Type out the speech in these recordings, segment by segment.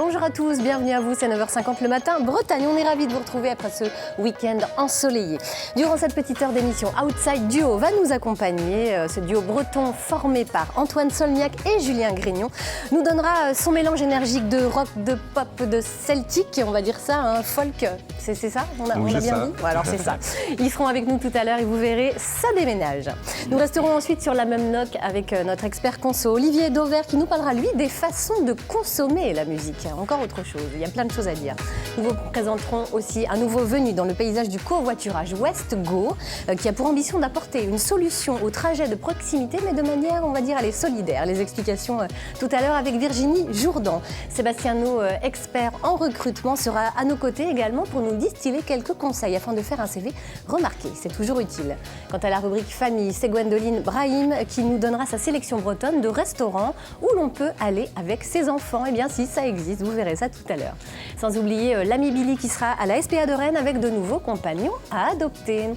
Bonjour à tous, bienvenue à vous, c'est 9h50 le matin. Bretagne, on est ravis de vous retrouver après ce week-end ensoleillé. Durant cette petite heure d'émission, Outside Duo va nous accompagner. Ce duo breton formé par Antoine Solniac et Julien Grignon nous donnera son mélange énergique de rock, de pop, de celtique, on va dire ça, hein, folk. C'est ça? On a bien dit? Ouais, alors c'est ça. Ils seront avec nous tout à l'heure et vous verrez, ça déménage. Nous resterons ensuite sur la même note avec notre expert conso Olivier Dauvert qui nous parlera lui des façons de consommer la musique. Encore autre chose, il y a plein de choses à dire. Nous vous présenterons aussi un nouveau venu dans le paysage du covoiturage, WestGo, qui a pour ambition d'apporter une solution au trajet de proximité, mais de manière, on va dire, solidaire. Les explications tout à l'heure avec Virginie Jourdan. Sébastien No, expert en recrutement, sera à nos côtés également pour nous distiller quelques conseils afin de faire un CV remarqué. C'est toujours utile. Quant à la rubrique famille, c'est Gwendoline Brahim qui nous donnera sa sélection bretonne de restaurants où l'on peut aller avec ses enfants. Eh bien si, ça existe, vous verrez ça tout à l'heure. Sans oublier l'ami Billy qui sera à la SPA de Rennes avec de nouveaux compagnons à adopter.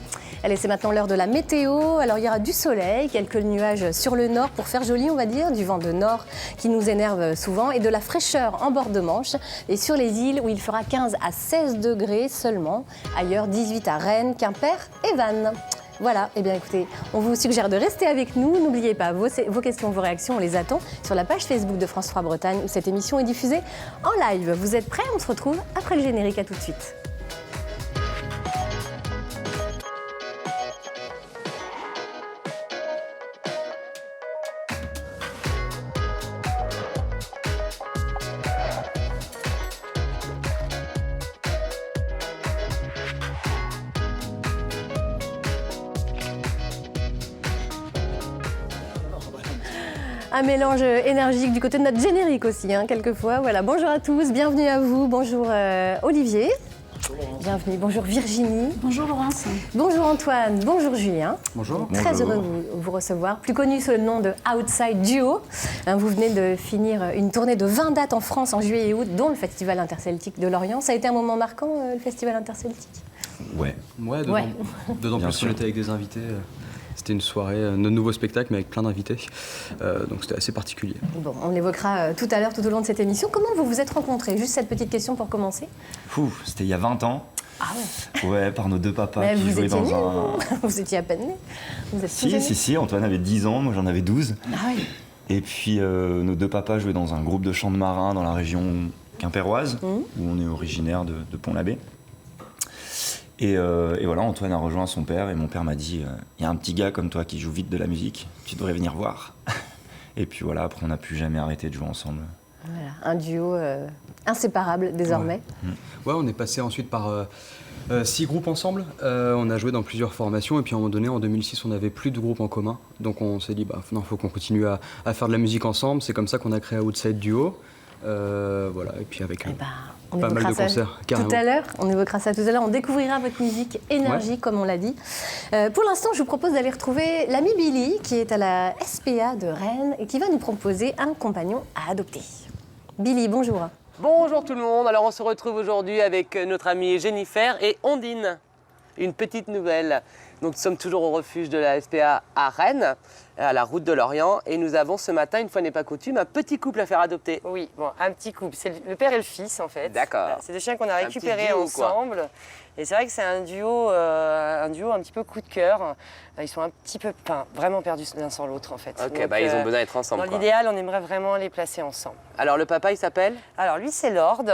Allez, c'est maintenant l'heure de la météo. Alors il y aura du soleil, quelques nuages sur le nord pour faire joli, on va dire, du vent de nord qui nous énerve souvent et de la fraîcheur en bord de Manche. Et sur les îles où il fera 15 à 16 degrés seulement. Ailleurs 18 à Rennes, Quimper et Vannes. Voilà, eh bien écoutez, on vous suggère de rester avec nous. N'oubliez pas, vos questions, vos réactions, on les attend sur la page Facebook de France 3 Bretagne où cette émission est diffusée en live. Vous êtes prêts? On se retrouve après le générique, à tout de suite. Un mélange énergique du côté de notre générique aussi, hein, quelquefois. Voilà. Bonjour à tous, bienvenue à vous. Bonjour Olivier. Bonjour. Bienvenue. Bonjour Virginie. Bonjour Laurence. Bonjour Antoine. Bonjour Julien. Bonjour. Très heureux de vous recevoir. Plus connu sous le nom de Outside Duo. Vous venez de finir une tournée de 20 dates en France en juillet et août, dont le Festival Interceltique de Lorient. Ça a été un moment marquant, le Festival Interceltique? Ouais, D'autant plus qu'on était avec des invités. C'était une soirée, notre nouveau spectacle, mais avec plein d'invités. Donc c'était assez particulier. Bon, on l'évoquera tout à l'heure, tout au long de cette émission. Comment vous vous êtes rencontrés? Juste cette petite question pour commencer. C'était il y a 20 ans. Ah ouais? Ouais, par nos deux papas Mais qui jouaient dans né, un... Vous étiez à peine né. Vous êtes Si, Antoine avait 10 ans, moi j'en avais 12. Ah oui. Et puis nos deux papas jouaient dans un groupe de chants de marins dans la région quimpéroise, où on est originaire de Pont-l'Abbé. Et voilà, Antoine a rejoint son père et mon père m'a dit il y a un petit gars comme toi qui joue vite de la musique, tu devrais venir voir. Et puis voilà, après on n'a plus jamais arrêté de jouer ensemble. Voilà, un duo inséparable désormais. Ouais, on est passé ensuite par 6 groupes ensemble. On a joué dans plusieurs formations et puis à un moment donné, en 2006, on n'avait plus de groupe en commun. Donc on s'est dit, non, faut qu'on continue à faire de la musique ensemble. C'est comme ça qu'on a créé Outside Duo. Voilà, et puis avec pas mal de concerts, carrément. Tout à l'heure, on évoquera ça tout à l'heure, on découvrira votre musique énergique, comme on l'a dit. Pour l'instant, je vous propose d'aller retrouver l'ami Billy, qui est à la SPA de Rennes et qui va nous proposer un compagnon à adopter. Billy, bonjour. Bonjour tout le monde, alors on se retrouve aujourd'hui avec notre amie Jennifer et Ondine. Une petite nouvelle. Donc nous sommes toujours au refuge de la SPA à Rennes, à la route de Lorient, et nous avons ce matin, une fois n'est pas coutume, un petit couple à faire adopter. Oui, bon, un petit couple. C'est le père et le fils, en fait. D'accord. C'est des chiens qu'on a récupérés duo, ensemble. Et c'est vrai que c'est un duo un petit peu coup de cœur. Ils sont un petit peu, vraiment perdus l'un sans l'autre, en fait. Ok, Donc, ils ont besoin d'être ensemble. Dans l'idéal, on aimerait vraiment les placer ensemble. Alors le papa, il s'appelle? Alors lui, c'est Lord.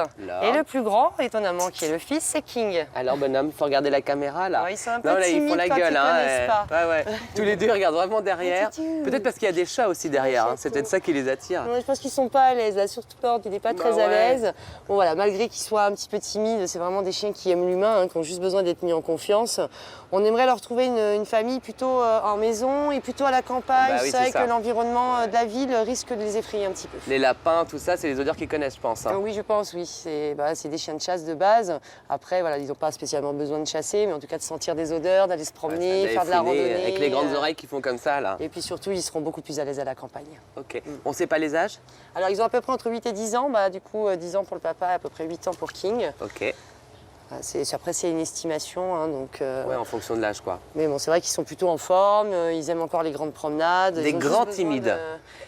Et le plus grand, étonnamment, qui est le fils, c'est King. Alors bonhomme, faut regarder la caméra là. Alors, ils sont un peu là, ils timides font la quand gueule, ils connaissent pas. Ouais. Tous les deux, ils regardent vraiment derrière. Peut-être parce qu'il y a des chats aussi derrière. C'est peut-être ça qui les attire. Non, je pense qu'ils sont pas à l'aise. Là, surtout Lord, il n'est pas très à l'aise. Bon voilà, malgré qu'ils soient un petit peu timides, c'est vraiment des chiens qui aiment l'humain, qui ont juste besoin d'être mis en confiance. On aimerait leur trouver une famille plutôt en maison et plutôt à la campagne. Oui, c'est vrai que l'environnement de la ville risque de les effrayer un petit peu. Les lapins, tout ça, c'est les odeurs qu'ils connaissent, je pense. Oui, je pense, oui. C'est des chiens de chasse de base. Après, voilà, ils n'ont pas spécialement besoin de chasser, mais en tout cas de sentir des odeurs, d'aller se promener, faire de la randonnée. Avec les grandes oreilles qui font comme ça, là. Et puis surtout, ils seront beaucoup plus à l'aise à la campagne. Ok. On ne sait pas les âges? Alors, ils ont à peu près entre 8 et 10 ans. Du coup, 10 ans pour le papa, à peu près 8 ans pour King. Ok. Après, c'est une estimation, hein, donc. Ouais, en fonction de l'âge, quoi. Mais bon, c'est vrai qu'ils sont plutôt en forme, ils aiment encore les grandes promenades. Des ils ont grands juste besoin timides.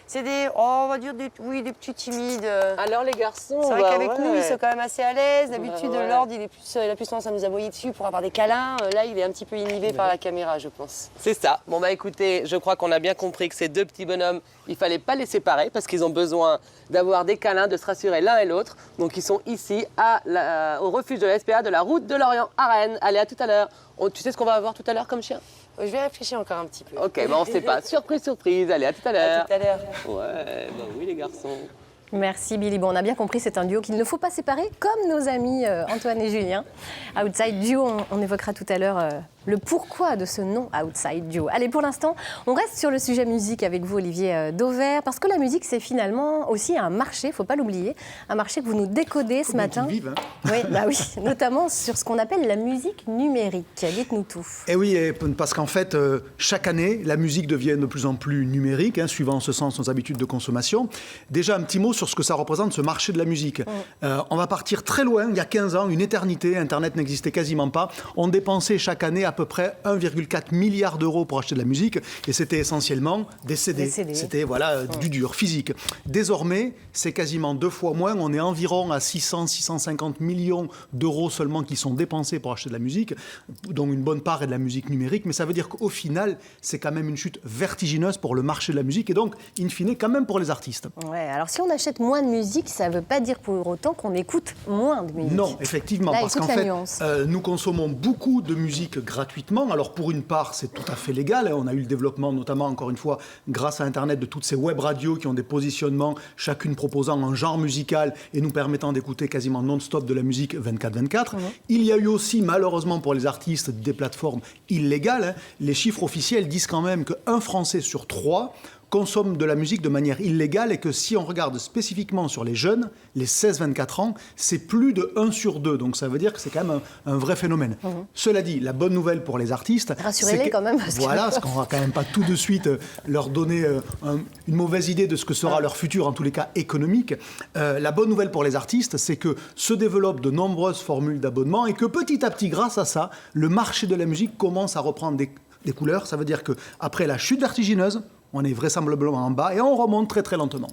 C'est on va dire des petits timides. Alors les garçons, C'est vrai qu'avec nous, ils sont quand même assez à l'aise. D'habitude, Ouais. Lord, il a plus tendance à nous aboyer dessus pour avoir des câlins. Là, il est un petit peu inhibé par la caméra, je pense. C'est ça. Bon bah écoutez, je crois qu'on a bien compris que ces deux petits bonhommes, il fallait pas les séparer parce qu'ils ont besoin d'avoir des câlins, de se rassurer l'un et l'autre. Donc ils sont ici au refuge de la SPA de la route de Lorient à Rennes. Allez, à tout à l'heure. Tu sais ce qu'on va avoir tout à l'heure comme chien? Je vais réfléchir encore un petit peu. Ok, bah on sait pas. Surprise, surprise. Allez, à tout à l'heure. À tout à l'heure. Ouais, bah oui les garçons. Merci Billy. Bon, on a bien compris, c'est un duo qu'il ne faut pas séparer, comme nos amis Antoine et Julien. Outside Duo, on évoquera tout à l'heure le pourquoi de ce nom Outside Duo. Allez, pour l'instant, on reste sur le sujet musique avec vous, Olivier Dauvert, parce que la musique, c'est finalement aussi un marché, il ne faut pas l'oublier, un marché que vous nous décodez ce matin. Vive, hein. Oui, notamment sur ce qu'on appelle la musique numérique. Dites-nous tout. Et oui, parce qu'en fait, chaque année, la musique devient de plus en plus numérique, hein, suivant en ce sens nos habitudes de consommation. Déjà, un petit mot sur ce que ça représente, ce marché de la musique. On va partir très loin, il y a 15 ans, une éternité, Internet n'existait quasiment pas. On dépensait chaque année à peu près 1,4 milliard d'euros pour acheter de la musique, et c'était essentiellement des CD. C'était du dur, physique. Désormais, c'est quasiment 2 fois moins, on est environ à 650 millions d'euros seulement qui sont dépensés pour acheter de la musique, dont une bonne part est de la musique numérique, mais ça veut dire qu'au final, c'est quand même une chute vertigineuse pour le marché de la musique, et donc, in fine, quand même pour les artistes. Ouais, alors si on achète moins de musique, ça ne veut pas dire pour autant qu'on écoute moins de musique. Non, effectivement, Là, parce qu'en fait, nuance. nous consommons beaucoup de musique gratuitement. Alors pour une part, c'est tout à fait légal, hein. On a eu le développement, notamment, encore une fois, grâce à Internet, de toutes ces web radios qui ont des positionnements, chacune proposant un genre musical et nous permettant d'écouter quasiment non-stop de la musique 24/24. Il y a eu aussi, malheureusement pour les artistes, des plateformes illégales, hein. Les chiffres officiels disent quand même qu'un Français sur 3 consomme de la musique de manière illégale, et que si on regarde spécifiquement sur les jeunes, les 16-24 ans, c'est plus de 1 sur 2. Donc ça veut dire que c'est quand même un vrai phénomène. Cela dit, la bonne nouvelle pour les artistes... Rassurez-les quand même. Parce qu'on va quand même pas tout de suite leur donner une mauvaise idée de ce que sera leur futur, en tous les cas économique. La bonne nouvelle pour les artistes, c'est que se développent de nombreuses formules d'abonnement, et que petit à petit, grâce à ça, le marché de la musique commence à reprendre des couleurs. Ça veut dire qu'après la chute vertigineuse, on est vraisemblablement en bas et on remonte très très lentement.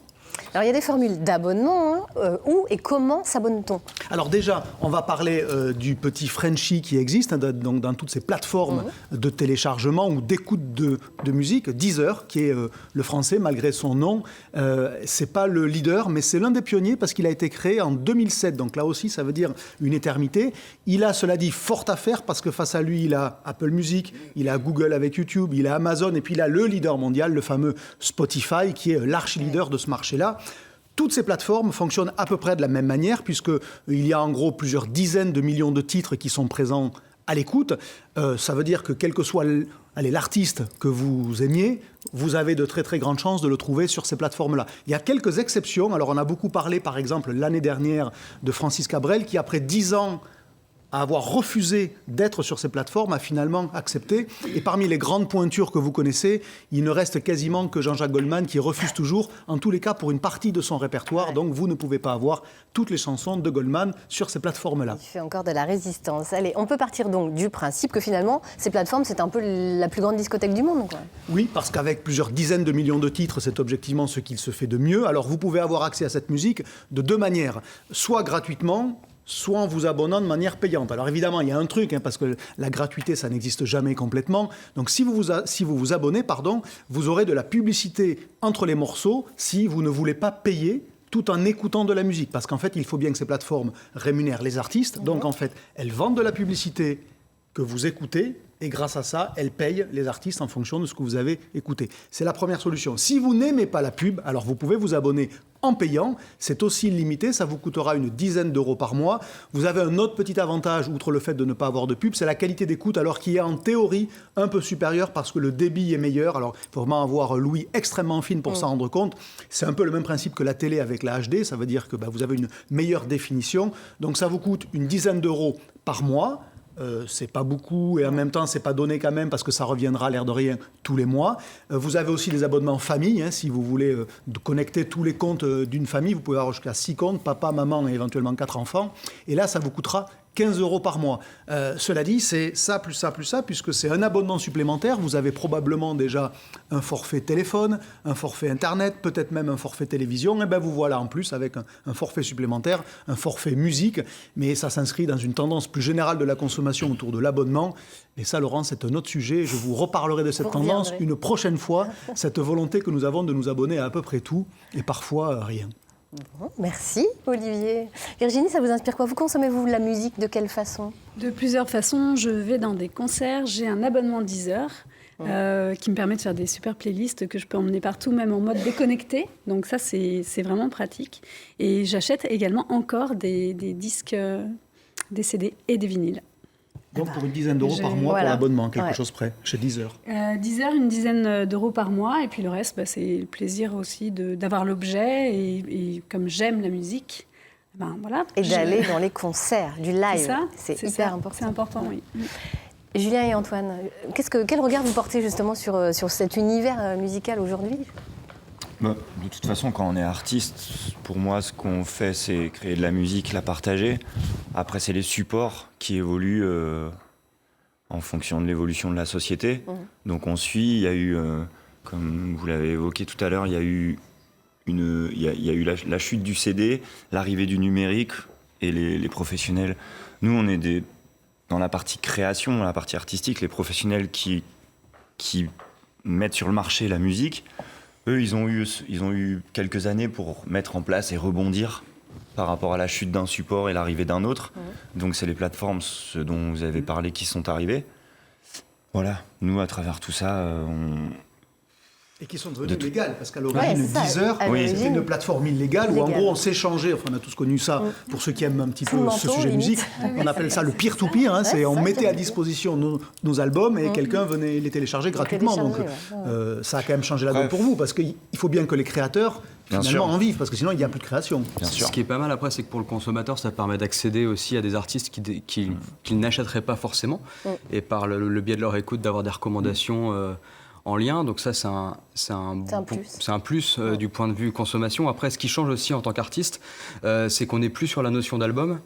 Alors il y a des formules d'abonnement, hein, où et comment s'abonne-t-on? Alors déjà, on va parler du petit Frenchy qui existe, hein, donc dans toutes ces plateformes de téléchargement ou d'écoute de musique. Deezer, qui est le français malgré son nom, c'est pas le leader, mais c'est l'un des pionniers parce qu'il a été créé en 2007. Donc là aussi, ça veut dire une éternité. Il a, cela dit, fort à faire parce que face à lui, il a Apple Music, il a Google avec YouTube, il a Amazon, et puis il a le leader mondial, le fameux Spotify, qui est l'archi-leader de ce marché-là. Toutes ces plateformes fonctionnent à peu près de la même manière, puisqu'il y a en gros plusieurs dizaines de millions de titres qui sont présents à l'écoute. Ça veut dire que quel que soit l'artiste que vous aimiez, vous avez de très très grandes chances de le trouver sur ces plateformes-là. Il y a quelques exceptions. Alors on a beaucoup parlé par exemple l'année dernière de Francis Cabrel, qui après 10 ans à avoir refusé d'être sur ces plateformes, a finalement accepté. Et parmi les grandes pointures que vous connaissez, il ne reste quasiment que Jean-Jacques Goldman qui refuse toujours, en tous les cas pour une partie de son répertoire. Donc vous ne pouvez pas avoir toutes les chansons de Goldman sur ces plateformes-là. Il fait encore de la résistance. Allez, on peut partir donc du principe que finalement, ces plateformes, c'est un peu la plus grande discothèque du monde, quoi. Oui, parce qu'avec plusieurs dizaines de millions de titres, c'est objectivement ce qu'il se fait de mieux. Alors vous pouvez avoir accès à cette musique de 2 manières. Soit gratuitement, soit en vous abonnant de manière payante. Alors évidemment, il y a un truc, hein, parce que la gratuité, ça n'existe jamais complètement. Donc si vous vous abonnez, vous aurez de la publicité entre les morceaux si vous ne voulez pas payer tout en écoutant de la musique. Parce qu'en fait, il faut bien que ces plateformes rémunèrent les artistes. Donc en fait, elles vendent de la publicité que vous écoutez, et grâce à ça, elles payent les artistes en fonction de ce que vous avez écouté. C'est la première solution. Si vous n'aimez pas la pub, alors vous pouvez vous abonner en payant. C'est aussi limité, ça vous coûtera une dizaine d'euros par mois. Vous avez un autre petit avantage, outre le fait de ne pas avoir de pub, c'est la qualité d'écoute, alors qui est en théorie un peu supérieure parce que le débit est meilleur. Alors, il faut vraiment avoir l'ouïe extrêmement fine pour s'en rendre compte. C'est un peu le même principe que la télé avec la HD, ça veut dire que vous avez une meilleure définition. Donc ça vous coûte une dizaine d'euros par mois. C'est pas beaucoup, et en même temps c'est pas donné quand même parce que ça reviendra l'air de rien tous les mois. Vous avez aussi les abonnements famille, hein, si vous voulez connecter tous les comptes d'une famille, vous pouvez avoir jusqu'à 6 comptes, papa, maman et éventuellement 4 enfants, et là ça vous coûtera 15 € par mois. Cela dit, c'est ça, plus ça, plus ça, puisque c'est un abonnement supplémentaire. Vous avez probablement déjà un forfait téléphone, un forfait Internet, peut-être même un forfait télévision. Et bien vous voilà en plus avec un forfait supplémentaire, un forfait musique. Mais ça s'inscrit dans une tendance plus générale de la consommation autour de l'abonnement. Et ça, Laurent, c'est un autre sujet. Je vous reparlerai de cette tendance une prochaine fois. Cette volonté que nous avons de nous abonner à peu près tout et parfois rien. Bon, merci Olivier. Virginie, ça vous inspire quoi? Vous consommez-vous de la musique de quelle façon? De plusieurs façons. Je vais dans des concerts. J'ai un abonnement Deezer qui me permet de faire des super playlists que je peux emmener partout, même en mode déconnecté. Donc ça, c'est vraiment pratique. Et j'achète également encore des disques, des CD et des vinyles. Donc pour une dizaine d'euros par mois pour l'abonnement, quelque chose près, chez Deezer. Deezer, une dizaine d'euros par mois. Et puis le reste, c'est le plaisir aussi d'avoir l'objet. Et comme j'aime la musique, voilà. Et d'aller dans les concerts, du live. C'est hyper important. C'est important, oui. Julien et Antoine, quel regard vous portez justement sur cet univers musical aujourd'hui? De toute façon, quand on est artiste, pour moi, ce qu'on fait, c'est créer de la musique, la partager. Après, c'est les supports qui évoluent en fonction de l'évolution de la société. Donc on suit, il y a eu, comme vous l'avez évoqué tout à l'heure, il y a eu la chute du CD, l'arrivée du numérique et les professionnels. Nous, on est dans la partie création, la partie artistique, les professionnels qui mettent sur le marché la musique. Eux, ils ont eu quelques années pour mettre en place et rebondir par rapport à la chute d'un support et l'arrivée d'un autre. Donc c'est les plateformes, ce dont vous avez parlé, qui sont arrivées. Voilà, nous, à travers tout ça, Et qui sont devenues légales, parce qu'à l'origine, Deezer, oui, c'était une plateforme illégale où en gros on s'échangeait, enfin on a tous connu ça, pour ceux qui aiment un petit peu ce sujet musique, on appelle ça le peer-to-peer, on mettait à disposition nos albums et quelqu'un venait les télécharger gratuitement. Donc ça a quand même changé la donne pour vous, parce qu'il faut bien que les créateurs finalement en vivent, parce que sinon il n'y a plus de création. Ce qui est pas mal après, c'est que pour le consommateur, ça permet d'accéder aussi à des artistes qu'ils n'achèteraient pas forcément, et par le biais de leur écoute, d'avoir des recommandations en lien. Donc ça, c'est un plus du point de vue consommation. Après, ce qui change aussi en tant qu'artiste, c'est qu'on n'est plus sur la notion d'album,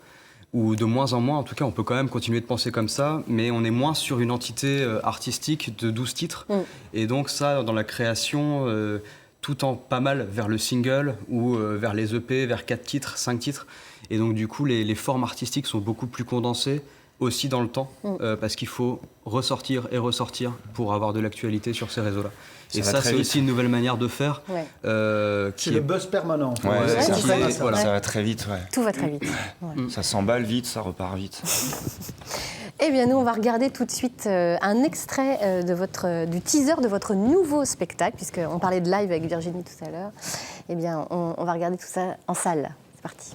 ou de moins en moins, en tout cas, on peut quand même continuer de penser comme ça, mais on est moins sur une entité artistique de 12 titres. Et donc ça, dans la création, tout tend pas mal vers le single ou vers les EP, vers 4 titres, 5 titres. Et donc du coup, les formes artistiques sont beaucoup plus condensées, aussi dans le temps, parce qu'il faut ressortir et ressortir pour avoir de l'actualité sur ces réseaux-là. Et ça, c'est aussi une nouvelle manière de faire. C'est le buzz permanent. Ça va très vite. Tout va très vite. Ça s'emballe vite, ça repart vite. Eh bien, nous, on va regarder tout de suite un extrait du teaser de votre nouveau spectacle, puisqu'on parlait de live avec Virginie tout à l'heure. Eh bien, on va regarder tout ça en salle. C'est parti.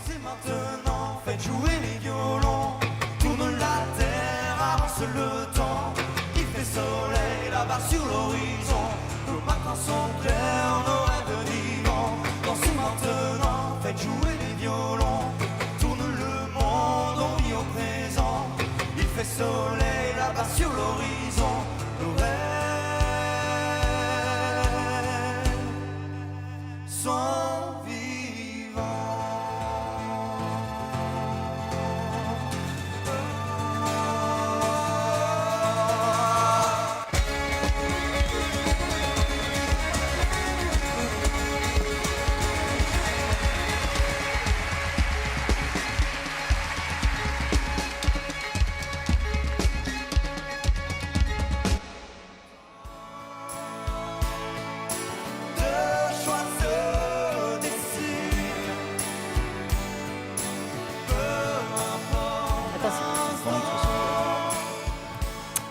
C'est maintenant, faites jouer les violons, tourne la terre, avance le temps. Il fait soleil là-bas sur l'horizon, nos matins sont clairs, nos rêves vivants. Dansez maintenant, faites jouer les violons, tourne le monde, on vit au présent. Il fait soleil là-bas sur l'horizon, nos rêves sont vivants. Deux choix se dessinent, peu importe.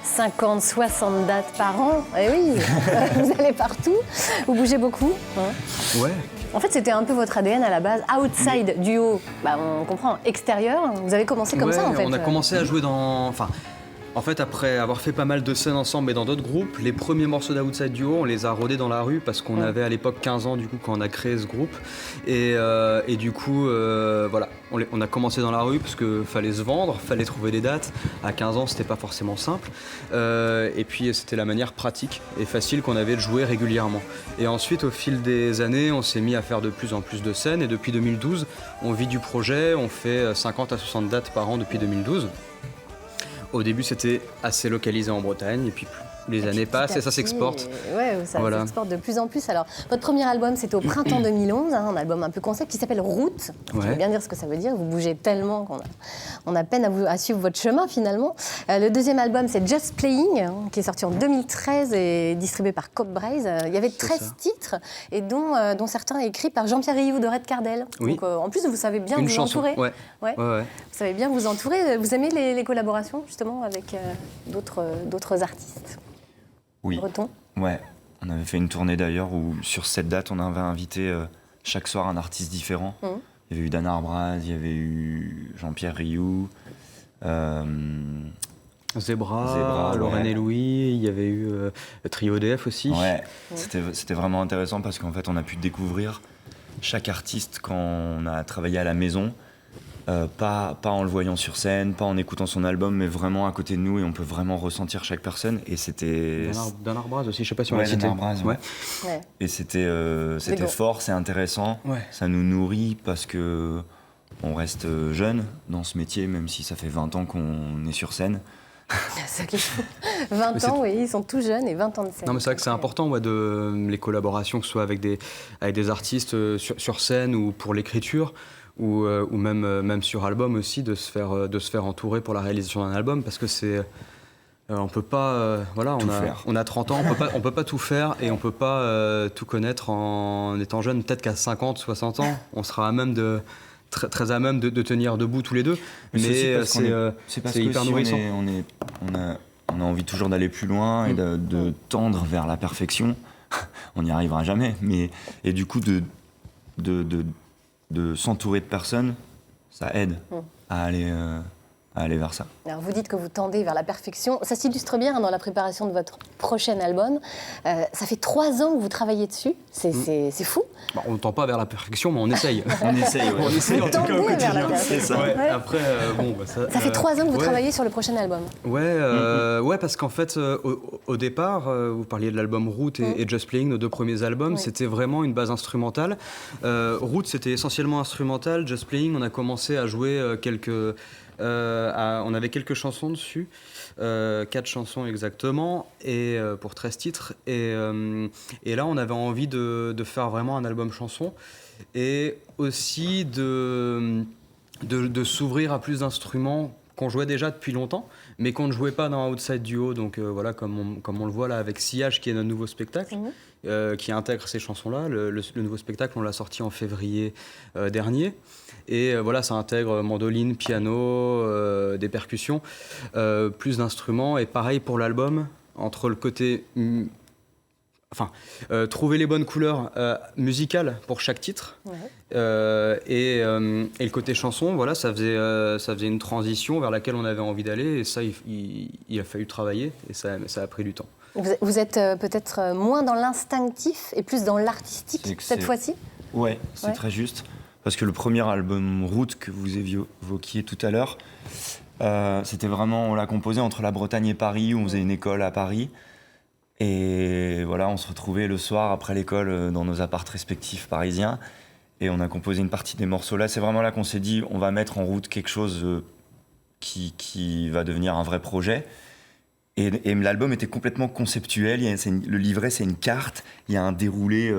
50, 60 dates par an. Eh oui, vous allez partout, vous bougez beaucoup. Ouais. En fait, c'était un peu votre ADN à la base. Outside, duo, on comprend. Extérieur, vous avez commencé comme ça en fait. On a commencé à jouer dans... En fait, après avoir fait pas mal de scènes ensemble mais dans d'autres groupes, les premiers morceaux d'Outside Duo, on les a rodés dans la rue parce qu'on avait à l'époque 15 ans du coup quand on a créé ce groupe. Et du coup, voilà, on a commencé dans la rue parce qu'il fallait se vendre, fallait trouver des dates. À 15 ans, c'était pas forcément simple. Et puis, c'était la manière pratique et facile qu'on avait de jouer régulièrement. Et ensuite, au fil des années, on s'est mis à faire de plus en plus de scènes. Et depuis 2012, on vit du projet, on fait 50 à 60 dates par an depuis 2012. Au début, c'était assez localisé en Bretagne, et puis les années passent et ça s'exporte. Ouais, ça s'exporte de plus en plus. Alors, votre premier album, c'était au printemps 2011, un album un peu concept qui s'appelle Route. Je vais bien dire ce que ça veut dire. Vous bougez tellement qu'on a peine à suivre votre chemin finalement. Le deuxième album, c'est Just Playing, qui est sorti en 2013 et distribué par Cope Braze. Il y avait 13 titres, et dont certains écrits par Jean-Pierre Rioux de Red Cardel. Oui. Donc, en plus, vous savez bien Une vous chanson. entourer. Ouais. Vous savez bien vous entourer. Vous aimez les collaborations justement avec d'autres artistes? Oui. Breton. Ouais, on avait fait une tournée d'ailleurs où sur cette date on avait invité chaque soir un artiste différent. Il y avait eu Dan Arbraz, il y avait eu Jean-Pierre Rioux, Zebra, Lorraine et Louis, il y avait eu Trio DF aussi. Ouais, c'était vraiment intéressant parce qu'en fait on a pu découvrir chaque artiste quand on a travaillé à la maison. Pas en le voyant sur scène, pas en écoutant son album, mais vraiment à côté de nous, et on peut vraiment ressentir chaque personne. Et c'était... Dan Arbraz aussi, je sais pas si on l'a cité. Dan Arbraz, ouais. Et c'était fort, c'est intéressant, ça nous nourrit parce que on reste jeune dans ce métier, même si ça fait 20 ans qu'on est sur scène. C'est 20 ans, oui, ils sont tout jeunes et 20 ans de scène. Non, mais c'est vrai que c'est important les collaborations, que ce soit avec des artistes sur scène ou pour l'écriture. Ou même sur album aussi, de se faire entourer pour la réalisation d'un album, parce que c'est... on peut pas... on a 30 ans, on peut pas tout faire, et on peut pas tout connaître en étant jeune. Peut-être qu'à 50, 60 ans, on sera à même très à même de tenir debout tous les deux. Mais c'est hyper nourrissant. On a envie toujours d'aller plus loin et de tendre vers la perfection. On n'y arrivera jamais. Et du coup, de s'entourer de personnes, ça aide à aller vers ça. Alors vous dites que vous tendez vers la perfection. Ça s'illustre bien dans la préparation de votre prochain album. Ça fait 3 ans que vous travaillez dessus. C'est fou. Bah, on ne tend pas vers la perfection, mais on essaye. On essaye en tout cas au quotidien. C'est ça. Après, ça fait 3 ans que vous travaillez sur le prochain album. Ouais, parce qu'en fait, au départ, vous parliez de l'album Route et Just Playing, nos 2 premiers albums, c'était vraiment une base instrumentale. Route, c'était essentiellement instrumental. Just Playing, on a commencé à jouer on avait quelques chansons dessus, 4 chansons exactement, et pour 13 titres. Et là, on avait envie de faire vraiment un album chanson, et aussi de s'ouvrir à plus d'instruments qu'on jouait déjà depuis longtemps, mais qu'on ne jouait pas dans Outside Duo. Donc voilà, comme on le voit là avec Sillage, qui est notre nouveau spectacle, qui intègre ces chansons-là. Le nouveau spectacle, on l'a sorti en février dernier. Et voilà, ça intègre mandoline, piano, des percussions, plus d'instruments. Et pareil pour l'album, entre le côté... trouver les bonnes couleurs musicales pour chaque titre et le côté chanson, voilà, ça faisait une transition vers laquelle on avait envie d'aller, et ça, il a fallu travailler, et ça a pris du temps. Vous êtes peut-être moins dans l'instinctif et plus dans l'artistique cette fois-ci? Ouais, c'est très juste. Parce que le premier album Route que vous évoquiez tout à l'heure, c'était vraiment, on l'a composé entre la Bretagne et Paris, où on faisait une école à Paris. Et voilà, on se retrouvait le soir après l'école dans nos apparts respectifs parisiens. Et on a composé une partie des morceaux là. C'est vraiment là qu'on s'est dit, on va mettre en route quelque chose qui va devenir un vrai projet. Et l'album était complètement conceptuel. Le livret, c'est une carte. Il y a un déroulé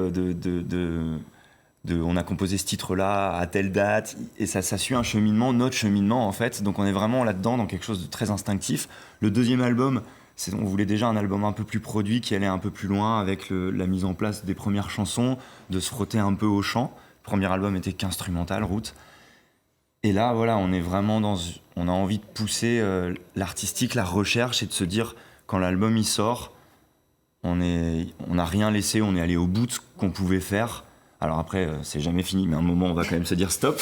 on a composé ce titre-là à telle date. Et ça suit un cheminement, notre cheminement en fait. Donc on est vraiment là-dedans, dans quelque chose de très instinctif. Le deuxième album, on voulait déjà un album un peu plus produit, qui allait un peu plus loin avec la mise en place des premières chansons, de se frotter un peu au chant. Le premier album était qu'instrumental, Route. Et là, voilà, on est vraiment on a envie de pousser l'artistique, la recherche, et de se dire, quand l'album il sort, on n'a rien laissé, on est allé au bout de ce qu'on pouvait faire. Alors après, c'est jamais fini, mais à un moment, on va quand même se dire stop.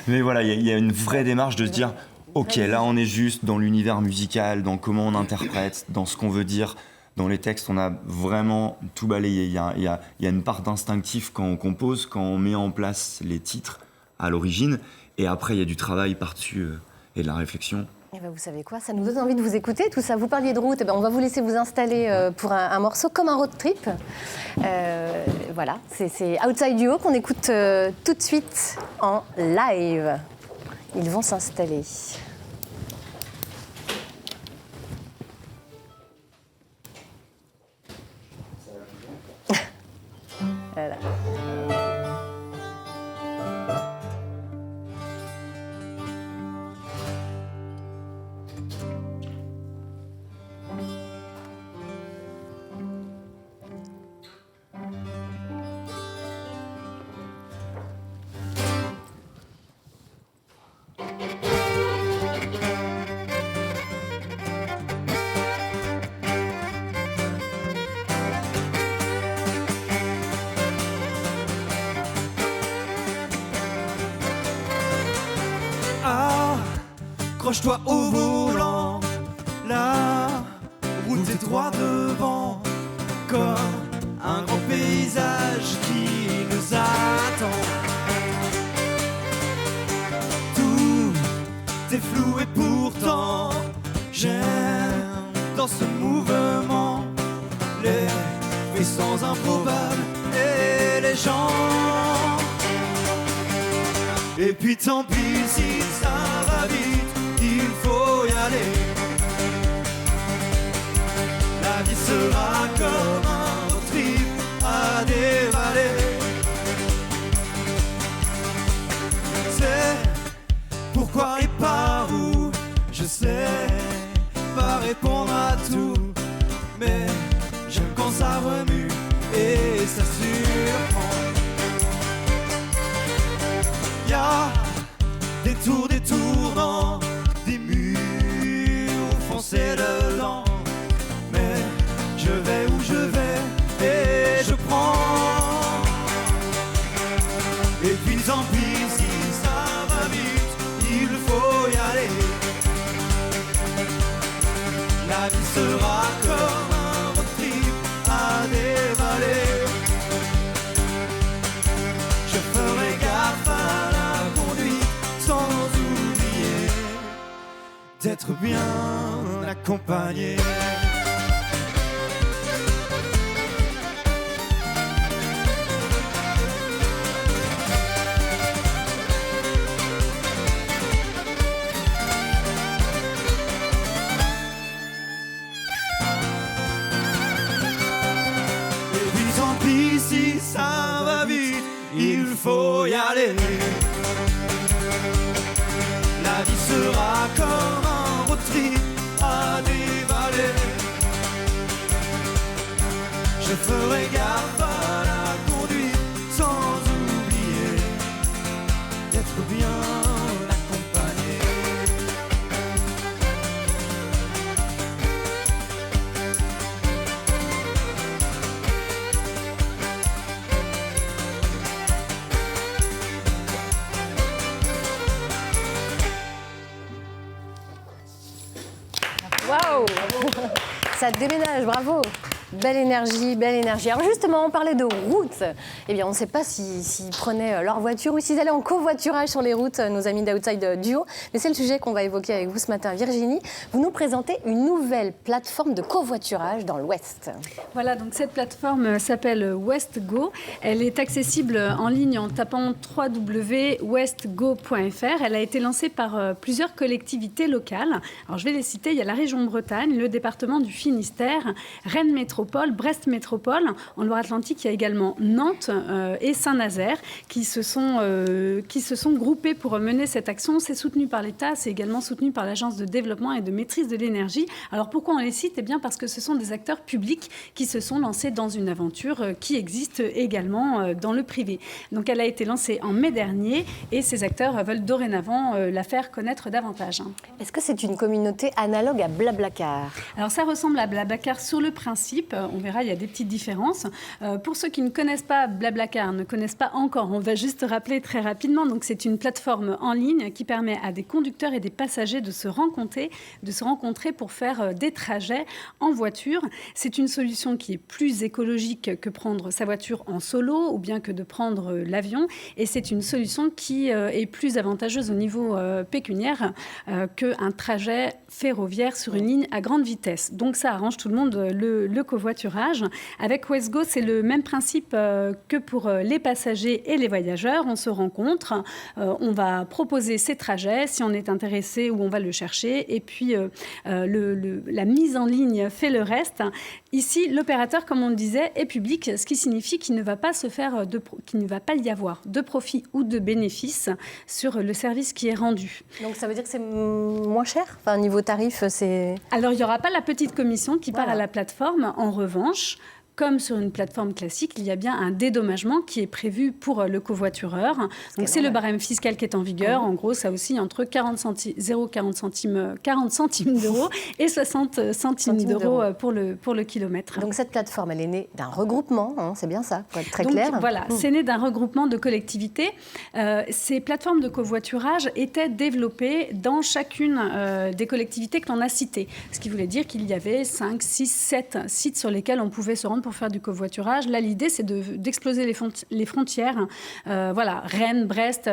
mais voilà, il y a une vraie démarche de se dire, ok, là on est juste dans l'univers musical, dans comment on interprète, dans ce qu'on veut dire. Dans les textes, on a vraiment tout balayé. Il y a une part d'instinctif quand on compose, quand on met en place les titres à l'origine. Et après, il y a du travail par-dessus et de la réflexion. Et ben vous savez quoi, ça nous donne envie de vous écouter, tout ça. Vous parliez de route, on va vous laisser vous installer pour un morceau comme un road trip. Voilà, c'est Outside Duo qu'on écoute tout de suite en live. Ils vont s'installer. Voilà. Accroche-toi au volant, la route est droit devant, comme un grand paysage qui nous attend. Tout est flou et pourtant j'aime dans ce mouvement les puissances improbables et les gens. Et puis tant pis si ça va vite, il faut y aller. La vie sera comme un road trip à dévaler. C'est pourquoi et par où, je sais pas répondre à tout, mais j'aime quand ça remue et ça surprend. Y'a des tours, des tournants, des murs foncés dedans, mais je vais où je vais et je prends. Et puis tant pis si ça va vite, il faut y aller. La vie sera comme un road trip à dévaler. Je ferai gaffe à la conduite sans oublier d'être bien accompagné. Et puis tant pis si ça va vite, il faut y aller. La vie sera comme un road trip à dévaler. Je ferai gaffe à la conduite sans oublier d'être bien accompagné. Waouh. Ça déménage, bravo. Belle énergie, belle énergie. Alors justement, on parlait de route. Eh bien, on ne sait pas s'ils prenaient leur voiture ou s'ils allaient en covoiturage sur les routes, nos amis d'Outside Duo. Mais c'est le sujet qu'on va évoquer avec vous ce matin. Virginie, vous nous présentez une nouvelle plateforme de covoiturage dans l'Ouest. Voilà, donc cette plateforme s'appelle WestGo. Elle est accessible en ligne en tapant www.westgo.fr. Elle a été lancée par plusieurs collectivités locales. Alors, je vais les citer. Il y a la région Bretagne, le département du Finistère, Rennes Métropole, Brest Métropole. En Loire-Atlantique, il y a également Nantes et Saint-Nazaire qui se sont groupés pour mener cette action. C'est soutenu par l'État, c'est également soutenu par l'Agence de développement et de maîtrise de l'énergie. Alors pourquoi on les cite ? Eh bien parce que ce sont des acteurs publics qui se sont lancés dans une aventure qui existe également dans le privé. Donc elle a été lancée en mai dernier et ces acteurs veulent dorénavant la faire connaître davantage. Est-ce que c'est une communauté analogue à Blablacar ? Alors ça ressemble à Blablacar sur le principe. type. On verra, il y a des petites différences. Pour ceux qui ne connaissent pas Blablacar, ne connaissent pas encore, on va juste rappeler très rapidement. Donc, c'est une plateforme en ligne qui permet à des conducteurs et des passagers de se rencontrer pour faire des trajets en voiture. C'est une solution qui est plus écologique que prendre sa voiture en solo ou bien que de prendre l'avion. Et c'est une solution qui est plus avantageuse au niveau pécuniaire qu'un trajet ferroviaire sur une ligne à grande vitesse. Donc ça arrange tout le monde, le covoiturage. Avec Westgo, c'est le même principe que pour les passagers et les voyageurs. On se rencontre, on va proposer ses trajets, si on est intéressé, où on va le chercher. Et puis, la mise en ligne fait le reste. Ici, l'opérateur, comme on le disait, est public, ce qui signifie qu'il ne va pas qu'il ne va pas y avoir de profit ou de bénéfice sur le service qui est rendu. Donc ça veut dire que c'est moins cher ? Enfin, niveau tarif, c'est... Alors, il n'y aura pas la petite commission qui part à la plateforme. En revanche, comme sur une plateforme classique, il y a bien un dédommagement qui est prévu pour le covoitureur. Donc, c'est le barème fiscal qui est en vigueur. En gros, ça aussi entre 40 centimes d'euros et 60 centimes d'euros pour le kilomètre. Donc, cette plateforme, elle est née d'un regroupement, hein, c'est bien ça, pour être très Donc, clair. Voilà, c'est né d'un regroupement de collectivités. Ces plateformes de covoiturage étaient développées dans chacune des collectivités que l'on a citées. Ce qui voulait dire qu'il y avait 5, 6, 7 sites sur lesquels on pouvait se rendre pour faire du covoiturage. Là, l'idée, c'est d'exploser les frontières. Voilà, Rennes, Brest,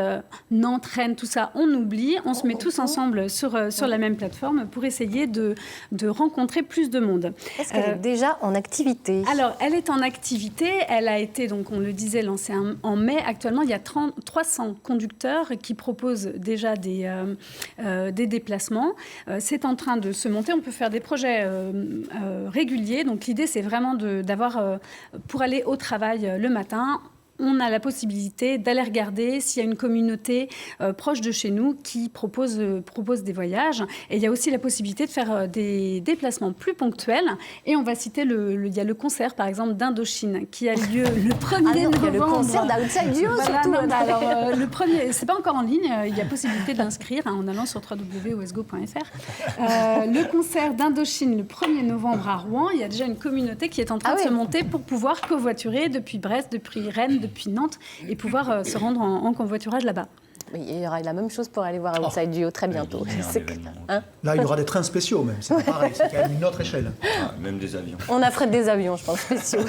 Nantes, Rennes, tout ça, on oublie. On se met tous ensemble sur la même plateforme pour essayer de rencontrer plus de monde. Est-ce qu'elle est déjà en activité ? Alors, elle est en activité. Elle a été, donc, on le disait, lancée en mai. Actuellement, il y a 300 conducteurs qui proposent déjà des déplacements. C'est en train de se monter. On peut faire des projets réguliers. Donc, l'idée, c'est vraiment d'avoir, pour aller au travail le matin, on a la possibilité d'aller regarder s'il y a une communauté proche de chez nous qui propose des voyages. Et il y a aussi la possibilité de faire des déplacements plus ponctuels. Et on va citer, il y a le concert, par exemple, d'Indochine, qui a lieu le 1er novembre. Il y a le concert d'Outside Duo, surtout. Le premier, c'est pas encore en ligne, il y a possibilité de l'inscrire en allant sur www.wesgo.fr. Le concert d'Indochine, le 1er novembre à Rouen, il y a déjà une communauté qui est en train de se monter pour pouvoir covoiturer depuis Brest, depuis Rennes, depuis Nantes, et pouvoir se rendre en convoiturage là-bas. Oui, il y aura la même chose pour aller voir Outside Duo très bientôt. Là, il y aura des trains spéciaux même, c'est pas pareil, c'est quand même une autre échelle. Même des avions. On affrète des avions, je pense, spéciaux.